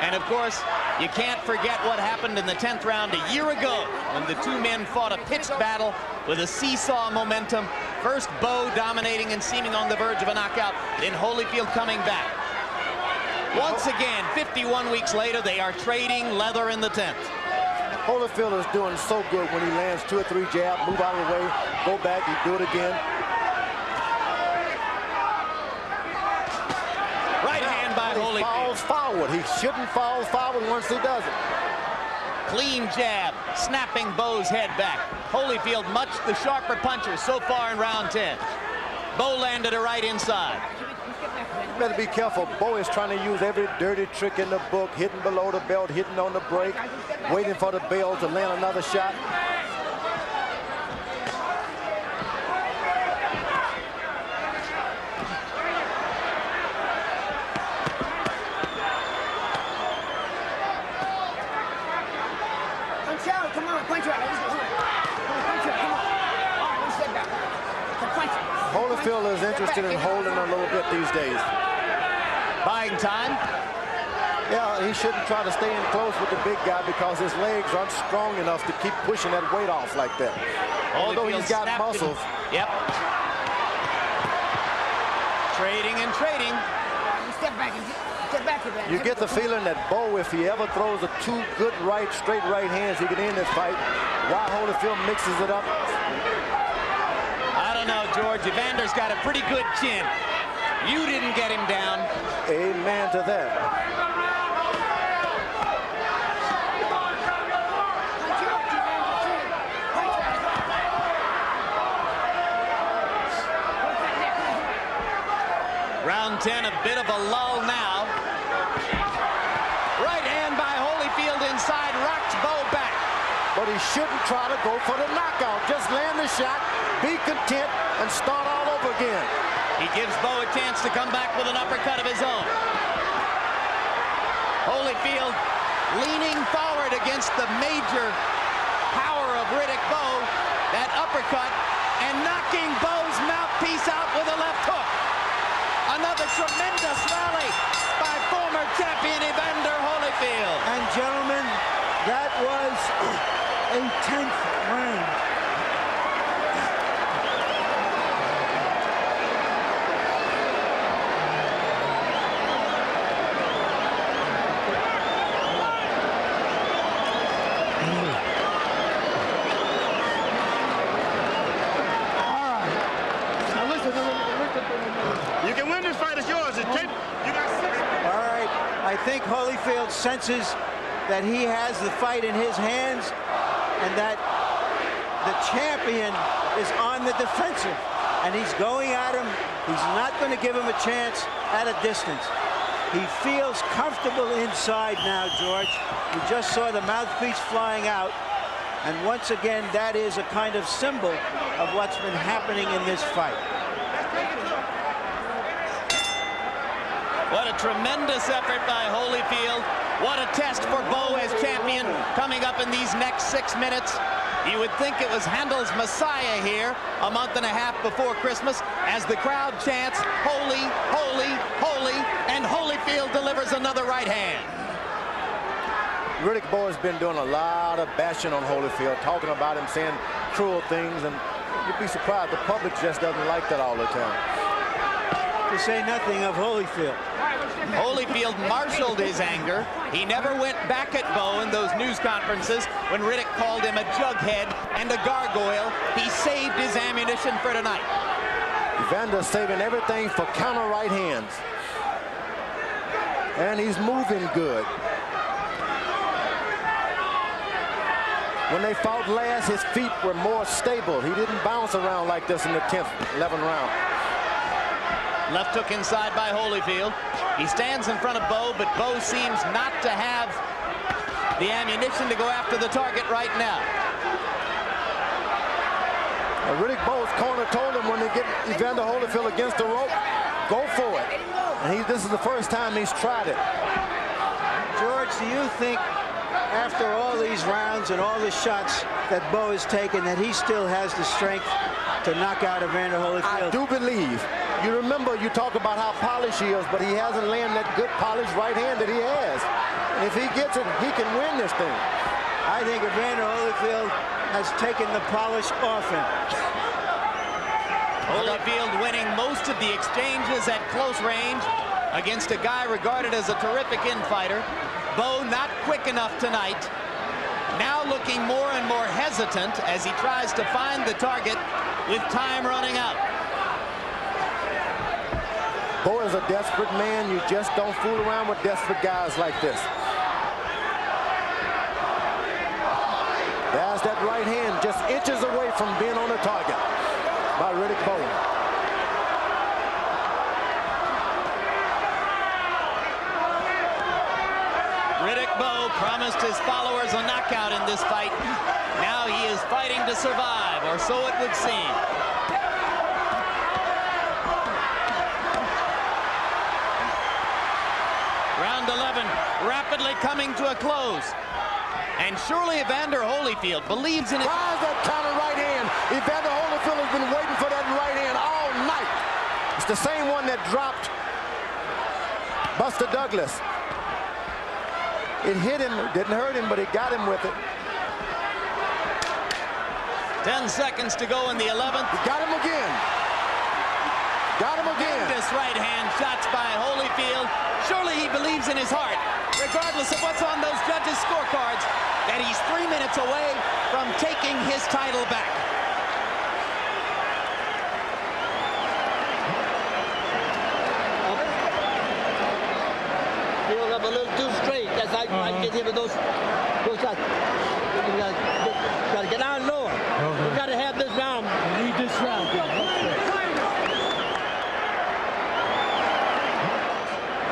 and of course, you can't forget what happened in the 10th round a year ago when the 2 men fought a pitched battle with a seesaw momentum. First Bowe dominating and seeming on the verge of a knockout, then Holyfield coming back. Once again, 51 weeks later, they are trading leather in the 10th. Holyfield is doing so good when he lands 2 or 3 jabs, move out of the way, go back, and do it again. Right hand by Holyfield. He falls forward. He shouldn't fall forward once he does it. Clean jab, snapping Bowe's head back. Holyfield much the sharper puncher so far in round 10. Bowe landed a right inside. You better be careful. Bowe is trying to use every dirty trick in the book, hitting below the belt, hitting on the break, waiting for the bell to land another shot. Punch out, come on, punch out. Punch out, come on. Oh, 1 step back. Punch it. Holyfield is interested in holding a little bit these days. Buying time. Yeah, he shouldn't try to stay in close with the big guy because his legs aren't strong enough to keep pushing that weight off like that. Although he's got muscles. Yep. Trading and trading. Step back and step back a bit. You get the feeling that Bowe, if he ever throws a 2 good straight right hands, he can end this fight. Why Holyfield mixes it up? I don't know, George. Evander's got a pretty good chin. You didn't get him down. Amen to that. Round 10, a bit of a lull now. Right hand by Holyfield inside, he shouldn't try to go for the knockout. Just land the shot, be content, and start all over again. He gives Bowe a chance to come back with an uppercut of his own. Holyfield leaning forward against the major power of Riddick Bowe. That uppercut, and knocking Bowe's mouthpiece out with a left hook. Another tremendous rally by former champion Evander Holyfield. And gentlemen, that was a 10th round. You can win this fight. It's yours. You got 6. All right. I think Holyfield senses that he has the fight in his hands and that the champion is on the defensive. And he's going at him. He's not going to give him a chance at a distance. He feels comfortable inside now, George. We just saw the mouthpiece flying out. And once again, that is a kind of symbol of what's been happening in this fight. What a tremendous effort by Holyfield. What a test for Bowe as champion coming up in these next 6 minutes. You would think it was Handel's Messiah here a month and a half before Christmas as the crowd chants, holy, holy, holy, and Holyfield delivers another right hand. Riddick Bowe has been doing a lot of bashing on Holyfield, talking about him, saying cruel things, and you'd be surprised the public just doesn't like that all the time. To say nothing of Holyfield. Holyfield marshaled his anger. He never went back at Bowe in those news conferences when Riddick called him a jughead and a gargoyle. He saved his ammunition for tonight. Evander saving everything for counter right hands. And he's moving good. When they fought last, his feet were more stable. He didn't bounce around like this in the 10th, 11th round. Left hook inside by Holyfield. He stands in front of Bowe, but Bowe seems not to have the ammunition to go after the target right now. Riddick Bowe's corner told him when they get Evander Holyfield against the rope, go for it. And this is the first time he's tried it. George, do you think after all these rounds and all the shots that Bowe has taken that he still has the strength to knock out Evander Holyfield? I do believe. You remember, you talk about how polished he is, but he hasn't landed that good polished right hand that he has. And if he gets it, he can win this thing. I think Evander Holyfield has taken the polish off him. Holyfield winning most of the exchanges at close range against a guy regarded as a terrific infighter. Bowe not quick enough tonight. Now looking more and more hesitant as he tries to find the target with time running out. Bowe is a desperate man. You just don't fool around with desperate guys like this. There's that right hand just inches away from being on the target by Riddick Bowe. Riddick Bowe promised his followers a knockout in this fight. Now he is fighting to survive, or so it would seem. Round 11 rapidly coming to a close. And surely Evander Holyfield believes in it. Tries that counter right hand. Evander Holyfield has been waiting for that right hand all night. It's the same one that dropped Buster Douglas. It hit him, didn't hurt him, but it got him with it. 10 seconds to go in the 11th. He got him again. Got him again. Tremendous right hand shots by Holyfield. Surely he believes in his heart, regardless of what's on those judges' scorecards, that he's 3 minutes away from taking his title back. Feel up a little too straight. That's how I get hit with those shots. You gotta get down lower. You gotta have this round. Lead this round.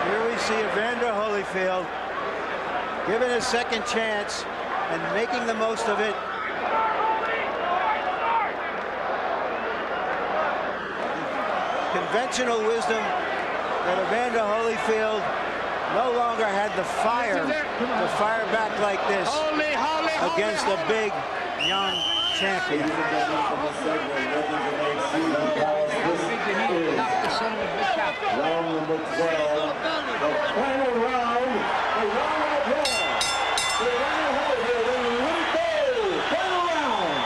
Here we see Evander Holyfield given a second chance and making the most of it conventional wisdom that Evander Holyfield no longer had the fire to fire back like this against a big, young champion. Round number 12, the final round, the round of applause. Evander Holyfield and Riddick Bowe, final round.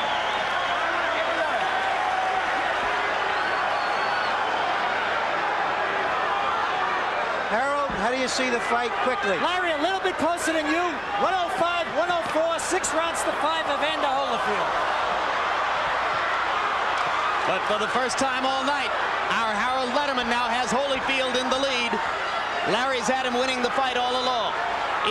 Harold, how do you see the fight quickly? Larry, a little bit closer than you. 105, 104, 6 rounds to 5, Evander Holyfield. But for the first time all night, our Harold Letterman now has Holyfield in the lead. Larry's had him winning the fight all along.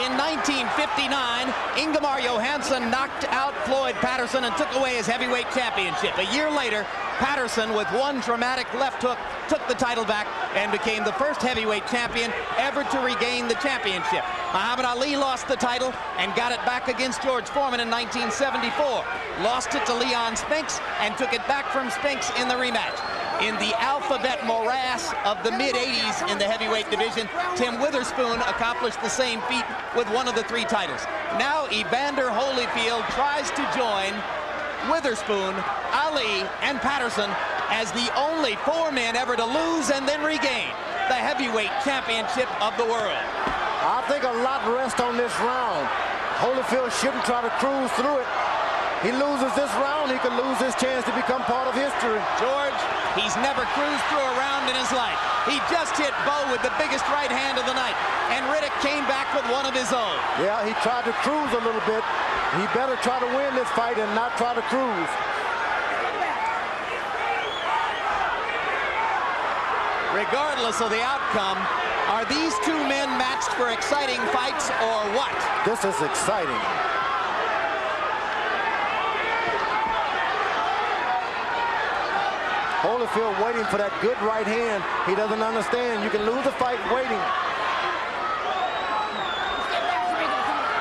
In 1959, Ingemar Johansson knocked out Floyd Patterson and took away his heavyweight championship. A year later, Patterson, with one dramatic left hook, took the title back and became the first heavyweight champion ever to regain the championship. Muhammad Ali lost the title and got it back against George Foreman in 1974. Lost it to Leon Spinks and took it back from Spinks in the rematch. In the alphabet morass of the mid-'80s in the heavyweight division, Tim Witherspoon accomplished the same feat with one of the 3 titles. Now Evander Holyfield tries to join Witherspoon, Ali, and Patterson as the only 4 men ever to lose and then regain the heavyweight championship of the world. I think a lot rests on this round. Holyfield shouldn't try to cruise through it. He loses this round, he could lose his chance to become part of history. George, he's never cruised through a round in his life. He just hit Bowe with the biggest right hand of the night, and Riddick came back with one of his own. Yeah, he tried to cruise a little bit. He better try to win this fight and not try to cruise. Regardless of the outcome, are these 2 men matched for exciting fights or what? This is exciting. Holyfield waiting for that good right hand. He doesn't understand. You can lose a fight waiting.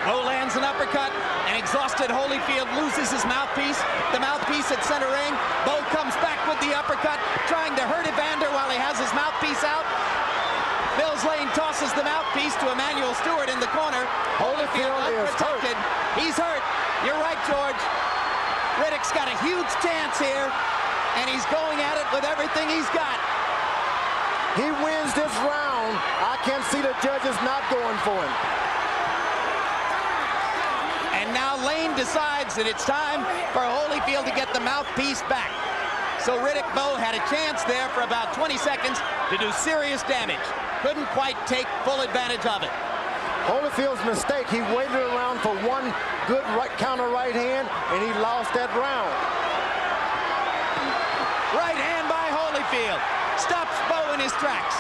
Bowe lands an uppercut, and exhausted Holyfield loses his mouthpiece. The mouthpiece at center ring. Bowe comes back with the uppercut, trying to hurt Evander while he has his mouthpiece out. Mills Lane tosses the mouthpiece to Emanuel Steward in the corner. Holyfield unprotected. He's hurt. You're right, George. Riddick's got a huge chance here, and he's going at it with everything he's got. He wins this round. I can't see the judges not going for him. And now Lane decides that it's time for Holyfield to get the mouthpiece back. So Riddick Bowe had a chance there for about 20 seconds to do serious damage. Couldn't quite take full advantage of it. Holyfield's mistake, he waited around for one good counter right hand, and he lost that round. Right hand by Holyfield. Stops Bowe in his tracks.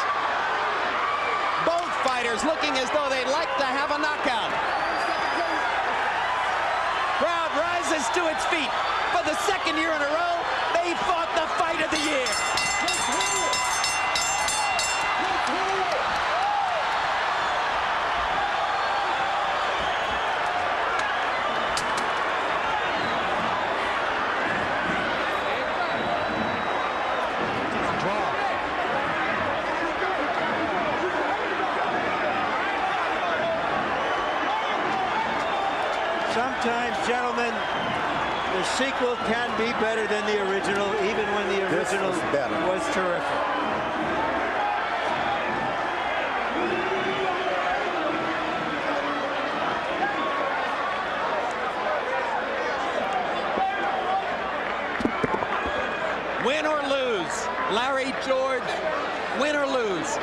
Both fighters looking as though they'd like to have a knockout. Crowd rises to its feet. For the 2nd year in a row, they fought the fight of the year. Sometimes, gentlemen, the sequel can be better than the original, even when the original was terrific. Win or lose, Larry, George, win or lose,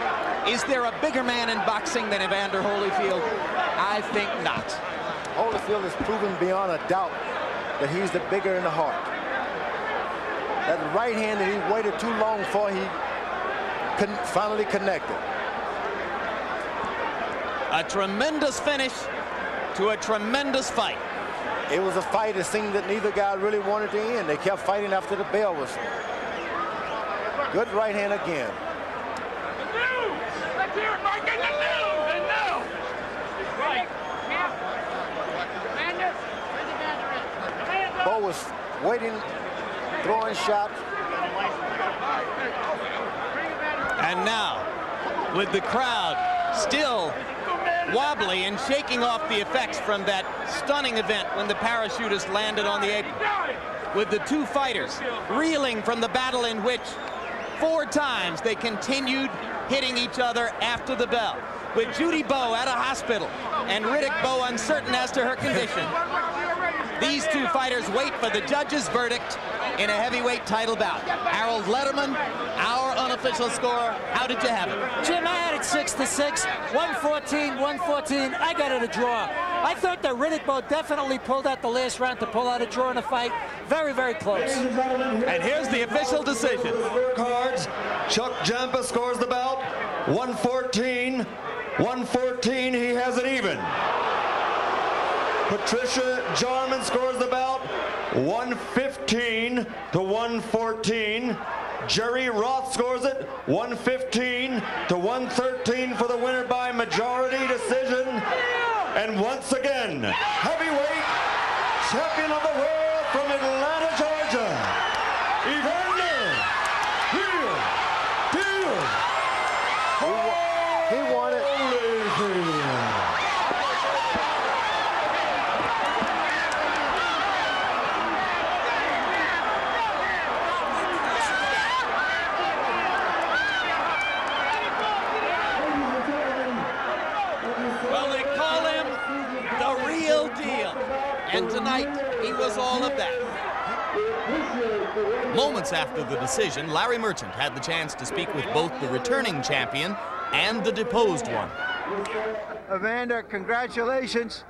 is there a bigger man in boxing than Evander Holyfield? I think not. Holyfield has proven beyond a doubt that he's the bigger in the heart. That right hand that he waited too long for, he finally connected. A tremendous finish to a tremendous fight. It was a fight that seemed that neither guy really wanted to end. They kept fighting after the bell whistle. Good right hand again. Let's hear it, Mike. And no. Right. Bowe was waiting, throwing shots. And now, with the crowd still wobbly and shaking off the effects from that stunning event when the parachutist landed on the apron, with the two fighters reeling from the battle in which 4 times they continued hitting each other after the bell, with Judy Bowe at a hospital and Riddick Bowe uncertain as to her condition. These two fighters wait for the judge's verdict in a heavyweight title bout. Harold Letterman, our unofficial score. How did you have it? Jim, I had it 6-6, 114. I got it a draw. I thought that Riddick Bowe definitely pulled out the last round to pull out a draw in a fight. Very, very close. And here's the official decision. Cards. Chuck Giampa scores the bout. 114. 114. He has it even. Patricia Jarman scores the bout. 115 to 114. Jerry Roth scores it 115 to 113 for the winner by majority decision. And once again, heavyweight champion of the world from Atlanta, Georgia, Evander Holyfield. He won it. And tonight, he was all of that. Moments after the decision, Larry Merchant had the chance to speak with both the returning champion and the deposed one. Evander, congratulations.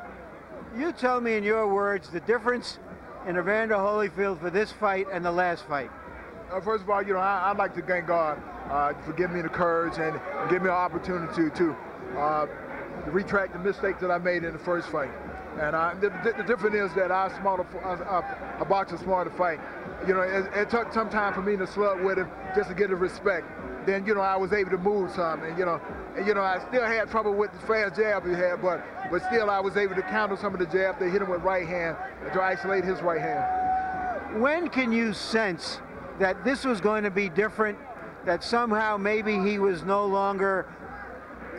You tell me in your words the difference in Evander Holyfield for this fight and the last fight. First of all, I'd like to thank God for giving me the courage and give me an opportunity to retract the mistakes that I made in the first fight. And the difference is that a boxer smarter to fight. It took some time for me to slug with him just to get the respect. Then, I was able to move some. And, I still had trouble with the fast jab he had, but still I was able to counter some of the jabs. They hit him with right hand to isolate his right hand. When can you sense that this was going to be different, that somehow maybe he was no longer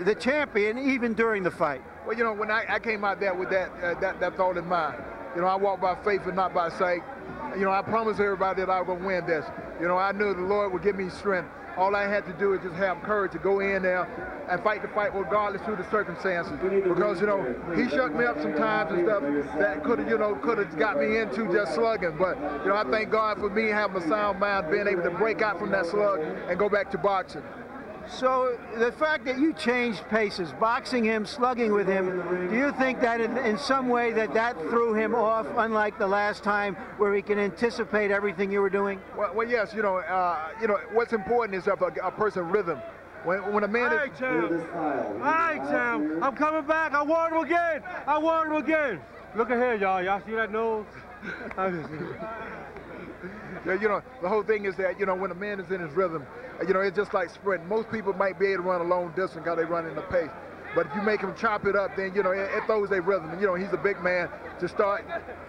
the champion even during the fight? Well, when I came out there with that thought in mind, I walk by faith and not by sight. I promised everybody that I was going to win this. I knew the Lord would give me strength. All I had to do is just have courage to go in there and fight the fight regardless of the circumstances. Because, he shook me up sometimes and stuff that could have got me into just slugging. But, I thank God for me having a sound mind, being able to break out from that slug and go back to boxing. So the fact that you changed paces, boxing him, slugging with him, do you think that in some way that threw him off, unlike the last time where he can anticipate everything you were doing? Well yes, what's important is a person's rhythm. When a man is... All right, Sam. I'm coming back. I want him again. Look ahead, y'all. Y'all see that nose? The whole thing is that, when a man is in his rhythm, it's just like sprinting. Most people might be able to run a long distance because they run in the pace. But if you make him chop it up, then, it throws their rhythm. And, he's a big man. To stop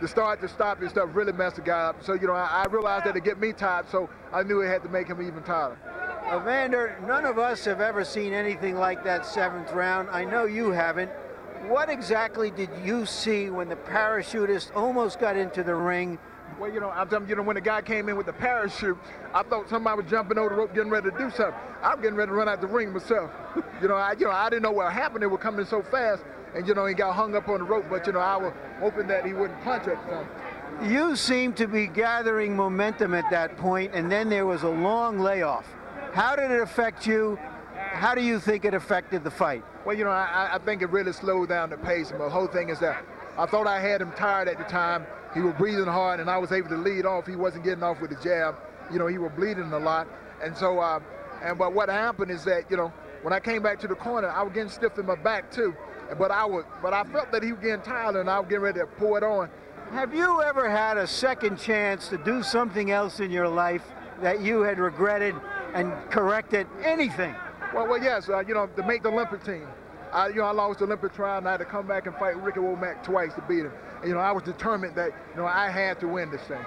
and stuff really messed the guy up. So, I realized that to get me tired, so I knew it had to make him even tighter. Evander, none of us have ever seen anything like that 7th round. I know you haven't. What exactly did you see when the parachutist almost got into the ring? Well, I'm telling you, when the guy came in with the parachute, I thought somebody was jumping over the rope, getting ready to do something. I was getting ready to run out the ring myself. I didn't know what happened. It was coming so fast, and he got hung up on the rope. But I was hoping that he wouldn't punch at something. You seemed to be gathering momentum at that point, and then there was a long layoff. How did it affect you? How do you think it affected the fight? Well, I think it really slowed down the pace. And the whole thing is that I thought I had him tired at the time. He was breathing hard, and I was able to lead off. He wasn't getting off with the jab. He was bleeding a lot. And so, but what happened is that, when I came back to the corner, I was getting stiff in my back too. But I felt that he was getting tired, and I was getting ready to pour it on. Have you ever had a second chance to do something else in your life that you had regretted and corrected? Anything? Well, yes. To make the Olympic team. I lost the Olympic trial, and I had to come back and fight Ricky Womack twice to beat him. And, I was determined that, I had to win this thing.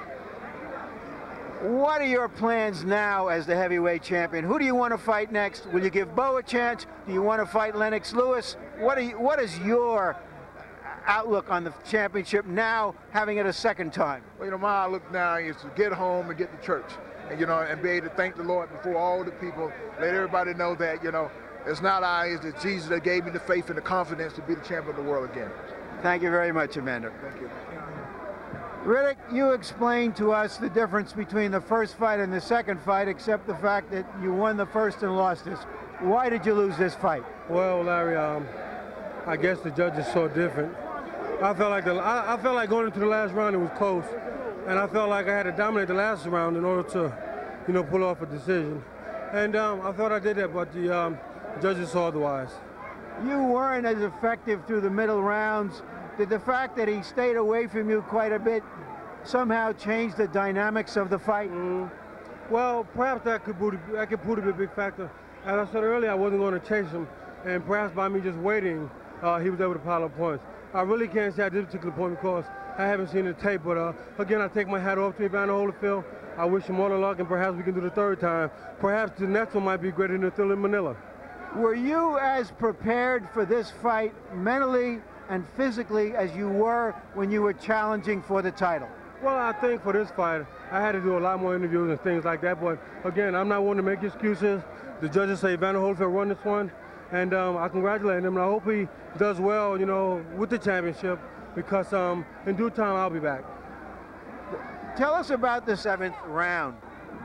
What are your plans now as the heavyweight champion? Who do you want to fight next? Will you give Bowe a chance? Do you want to fight Lennox Lewis? What is your outlook on the championship now, having it a second time? Well, you know, my outlook now is to get home and get to church, and you know, and be able to thank the Lord before all the people. Let everybody know that, you know, it's not I, it's Jesus that gave me the faith and the confidence to be the champion of the world again. Thank you very much, Evander. Thank you. Riddick, you explained to us the difference between the first fight and the second fight, except the fact that you won the first and lost this. Why did you lose this fight? Well, Larry, I guess the judges saw different. I felt like going into the last round it was close, and I felt like I had to dominate the last round in order to, you know, pull off a decision. And I thought I did that, but the judges saw otherwise. You weren't as effective through the middle rounds. Did the fact that he stayed away from you quite a bit somehow change the dynamics of the fight? Well, perhaps that could prove to be a big factor. As I said earlier, I wasn't going to chase him, and perhaps by me just waiting, he was able to pile up points. I really can't say at this particular point because I haven't seen the tape, but again, I take my hat off to Evander Holyfield. I wish him all the luck, and perhaps we can do the third time. Perhaps the next one might be greater than the Phil in Manila. Were you as prepared for this fight mentally and physically as you were when you were challenging for the title? Well, I think for this fight, I had to do a lot more interviews and things like that, but again, I'm not one to make excuses. The judges say Evander Holyfield won this one, and I congratulate him, and I hope he does well, you know, with the championship, because in due time, I'll be back. Tell us about the 7th round.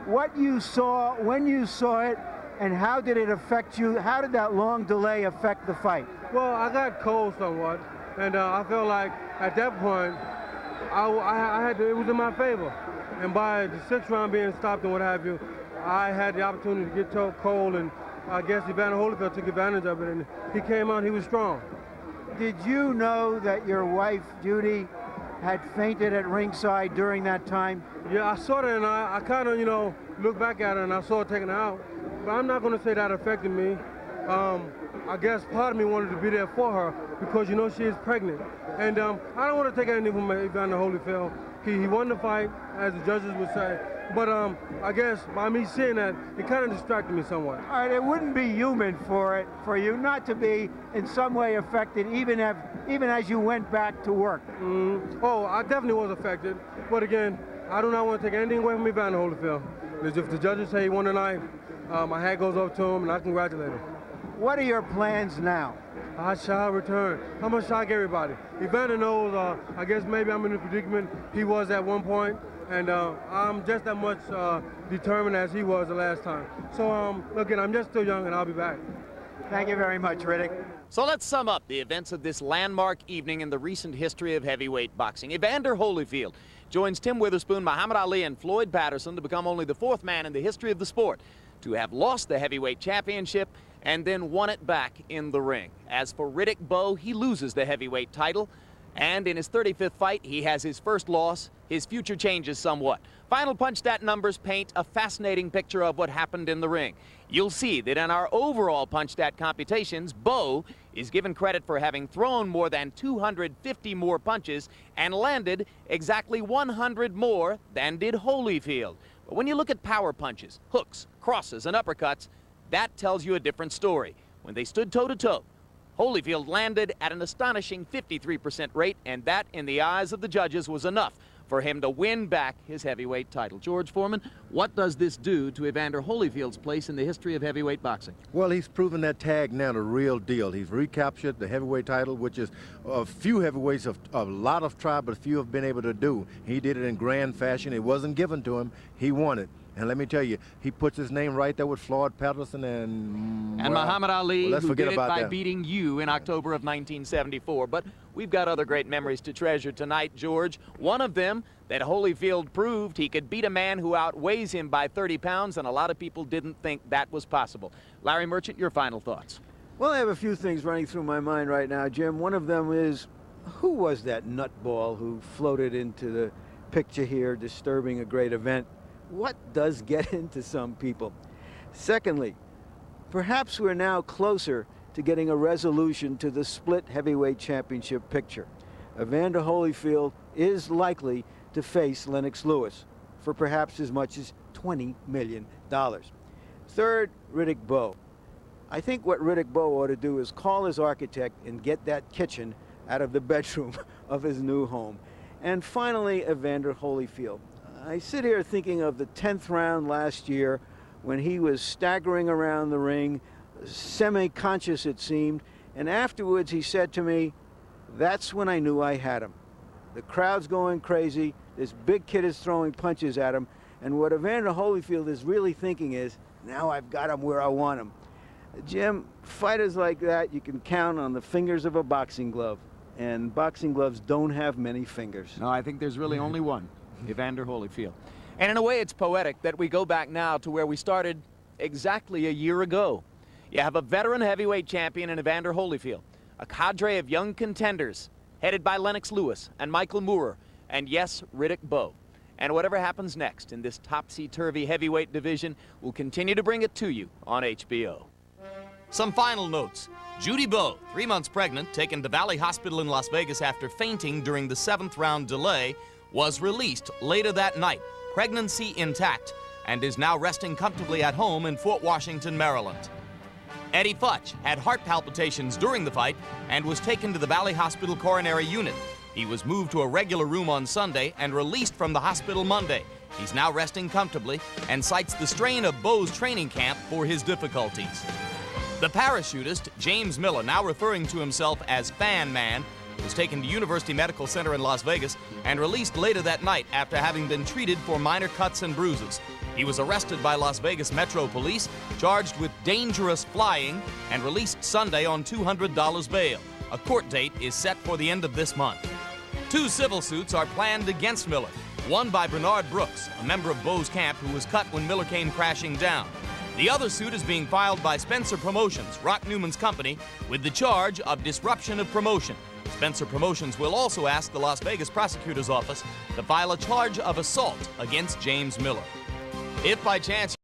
What you saw, when you saw it, and how did it affect you? How did that long delay affect the fight? Well, I got cold somewhat, and I felt like at that point, I had to, it was in my favor. And by the 6th round being stopped and what have you, I had the opportunity to get cold, and I guess Evander Holyfield took advantage of it, and he came out, he was strong. Did you know that your wife, Judy, had fainted at ringside during that time? Yeah, I saw that, and I kind of, you know, looked back at her, and I saw her taken out. But I'm not going to say that affected me. I guess part of me wanted to be there for her because, you know, she is pregnant. And I don't want to take anything from Evander Holyfield. He won the fight, as the judges would say. But I guess by me seeing that, it kind of distracted me somewhat. All right, it wouldn't be human for you not to be in some way affected, even as you went back to work. Oh, I definitely was affected. But again, I do not want to take anything away from Evander Holyfield. If the judges say he won tonight, my hat goes up to him, and I congratulate him. What are your plans now? I shall return. I'm going to shock everybody. Evander knows, I guess maybe I'm in the predicament he was at one point, and I'm just that much determined as he was the last time. So, again, I'm just still young, and I'll be back. Thank you very much, Riddick. So let's sum up the events of this landmark evening in the recent history of heavyweight boxing. Evander Holyfield joins Tim Witherspoon, Muhammad Ali, and Floyd Patterson to become only the 4th man in the history of the sport to have lost the heavyweight championship and then won it back in the ring. As for Riddick Bowe, he loses the heavyweight title, and in his 35th fight, he has his first loss. His future changes somewhat. Final punch stat numbers paint a fascinating picture of what happened in the ring. You'll see that in our overall punch stat computations, Bowe is given credit for having thrown more than 250 more punches and landed exactly 100 more than did Holyfield. But when you look at power punches, hooks, crosses, and uppercuts, that tells you a different story. When they stood toe-to-toe, Holyfield landed at an astonishing 53% rate, and that, in the eyes of the judges, was enough for him to win back his heavyweight title. George Foreman, what does this do to Evander Holyfield's place in the history of heavyweight boxing? Well, he's proven that tag now the real deal. He's recaptured the heavyweight title, which is a few heavyweights of a lot of tried, but few have been able to do. He did it in grand fashion. It wasn't given to him. He won it. And let me tell you, he puts his name right there with Floyd Patterson and Muhammad Ali, well, who did it by that. beating you in October of 1974. But we've got other great memories to treasure tonight, George. One of them, that Holyfield proved he could beat a man who outweighs him by 30 pounds, and a lot of people didn't think that was possible. Larry Merchant, your final thoughts. Well, I have a few things running through my mind right now, Jim. One of them is, who was that nutball who floated into the picture here, disturbing a great event? What does get into some people? Secondly, perhaps we're now closer to getting a resolution to the split heavyweight championship picture. Evander Holyfield is likely to face Lennox Lewis. for perhaps as much as $20 million. Third, Riddick Bowe. I think what Riddick Bowe ought to do is call his architect and get that kitchen out of the bedroom of his new home. And finally, Evander Holyfield. I sit here thinking of the 10th round last year when he was staggering around the ring, semi-conscious it seemed, and afterwards he said to me, "That's when I knew I had him." The crowd's going crazy, this big kid is throwing punches at him, and what Evander Holyfield is really thinking is, now I've got him where I want him. Jim, fighters like that you can count on the fingers of a boxing glove, and boxing gloves don't have many fingers. No, I think there's really only one, Evander Holyfield. And in a way, it's poetic that we go back now to where we started exactly a year ago. You have a veteran heavyweight champion in Evander Holyfield, a cadre of young contenders headed by Lennox Lewis and Michael Moorer, and yes, Riddick Bowe. And whatever happens next in this topsy-turvy heavyweight division, we'll continue to bring it to you on HBO. Some final notes. Judy Bowe, 3 months pregnant, taken to Valley Hospital in Las Vegas after fainting during the 7th round delay, was released later that night, pregnancy intact, and is now resting comfortably at home in Fort Washington, Maryland. Eddie Futch had heart palpitations during the fight and was taken to the Valley Hospital coronary unit. He was moved to a regular room on Sunday and released from the hospital Monday. He's now resting comfortably and cites the strain of Bowe's training camp for his difficulties. The parachutist, James Miller, now referring to himself as Fan Man, was taken to University Medical Center in Las Vegas and released later that night after having been treated for minor cuts and bruises. He was arrested by Las Vegas Metro Police, charged with dangerous flying, and released Sunday on $200 bail. A court date is set for the end of this month. 2 civil suits are planned against Miller, one by Bernard Brooks, a member of Bowe's camp who was cut when Miller came crashing down. The other suit is being filed by Spencer Promotions, Rock Newman's company, with the charge of disruption of promotion. Spencer Promotions will also ask the Las Vegas prosecutor's office to file a charge of assault against James Miller. If by chance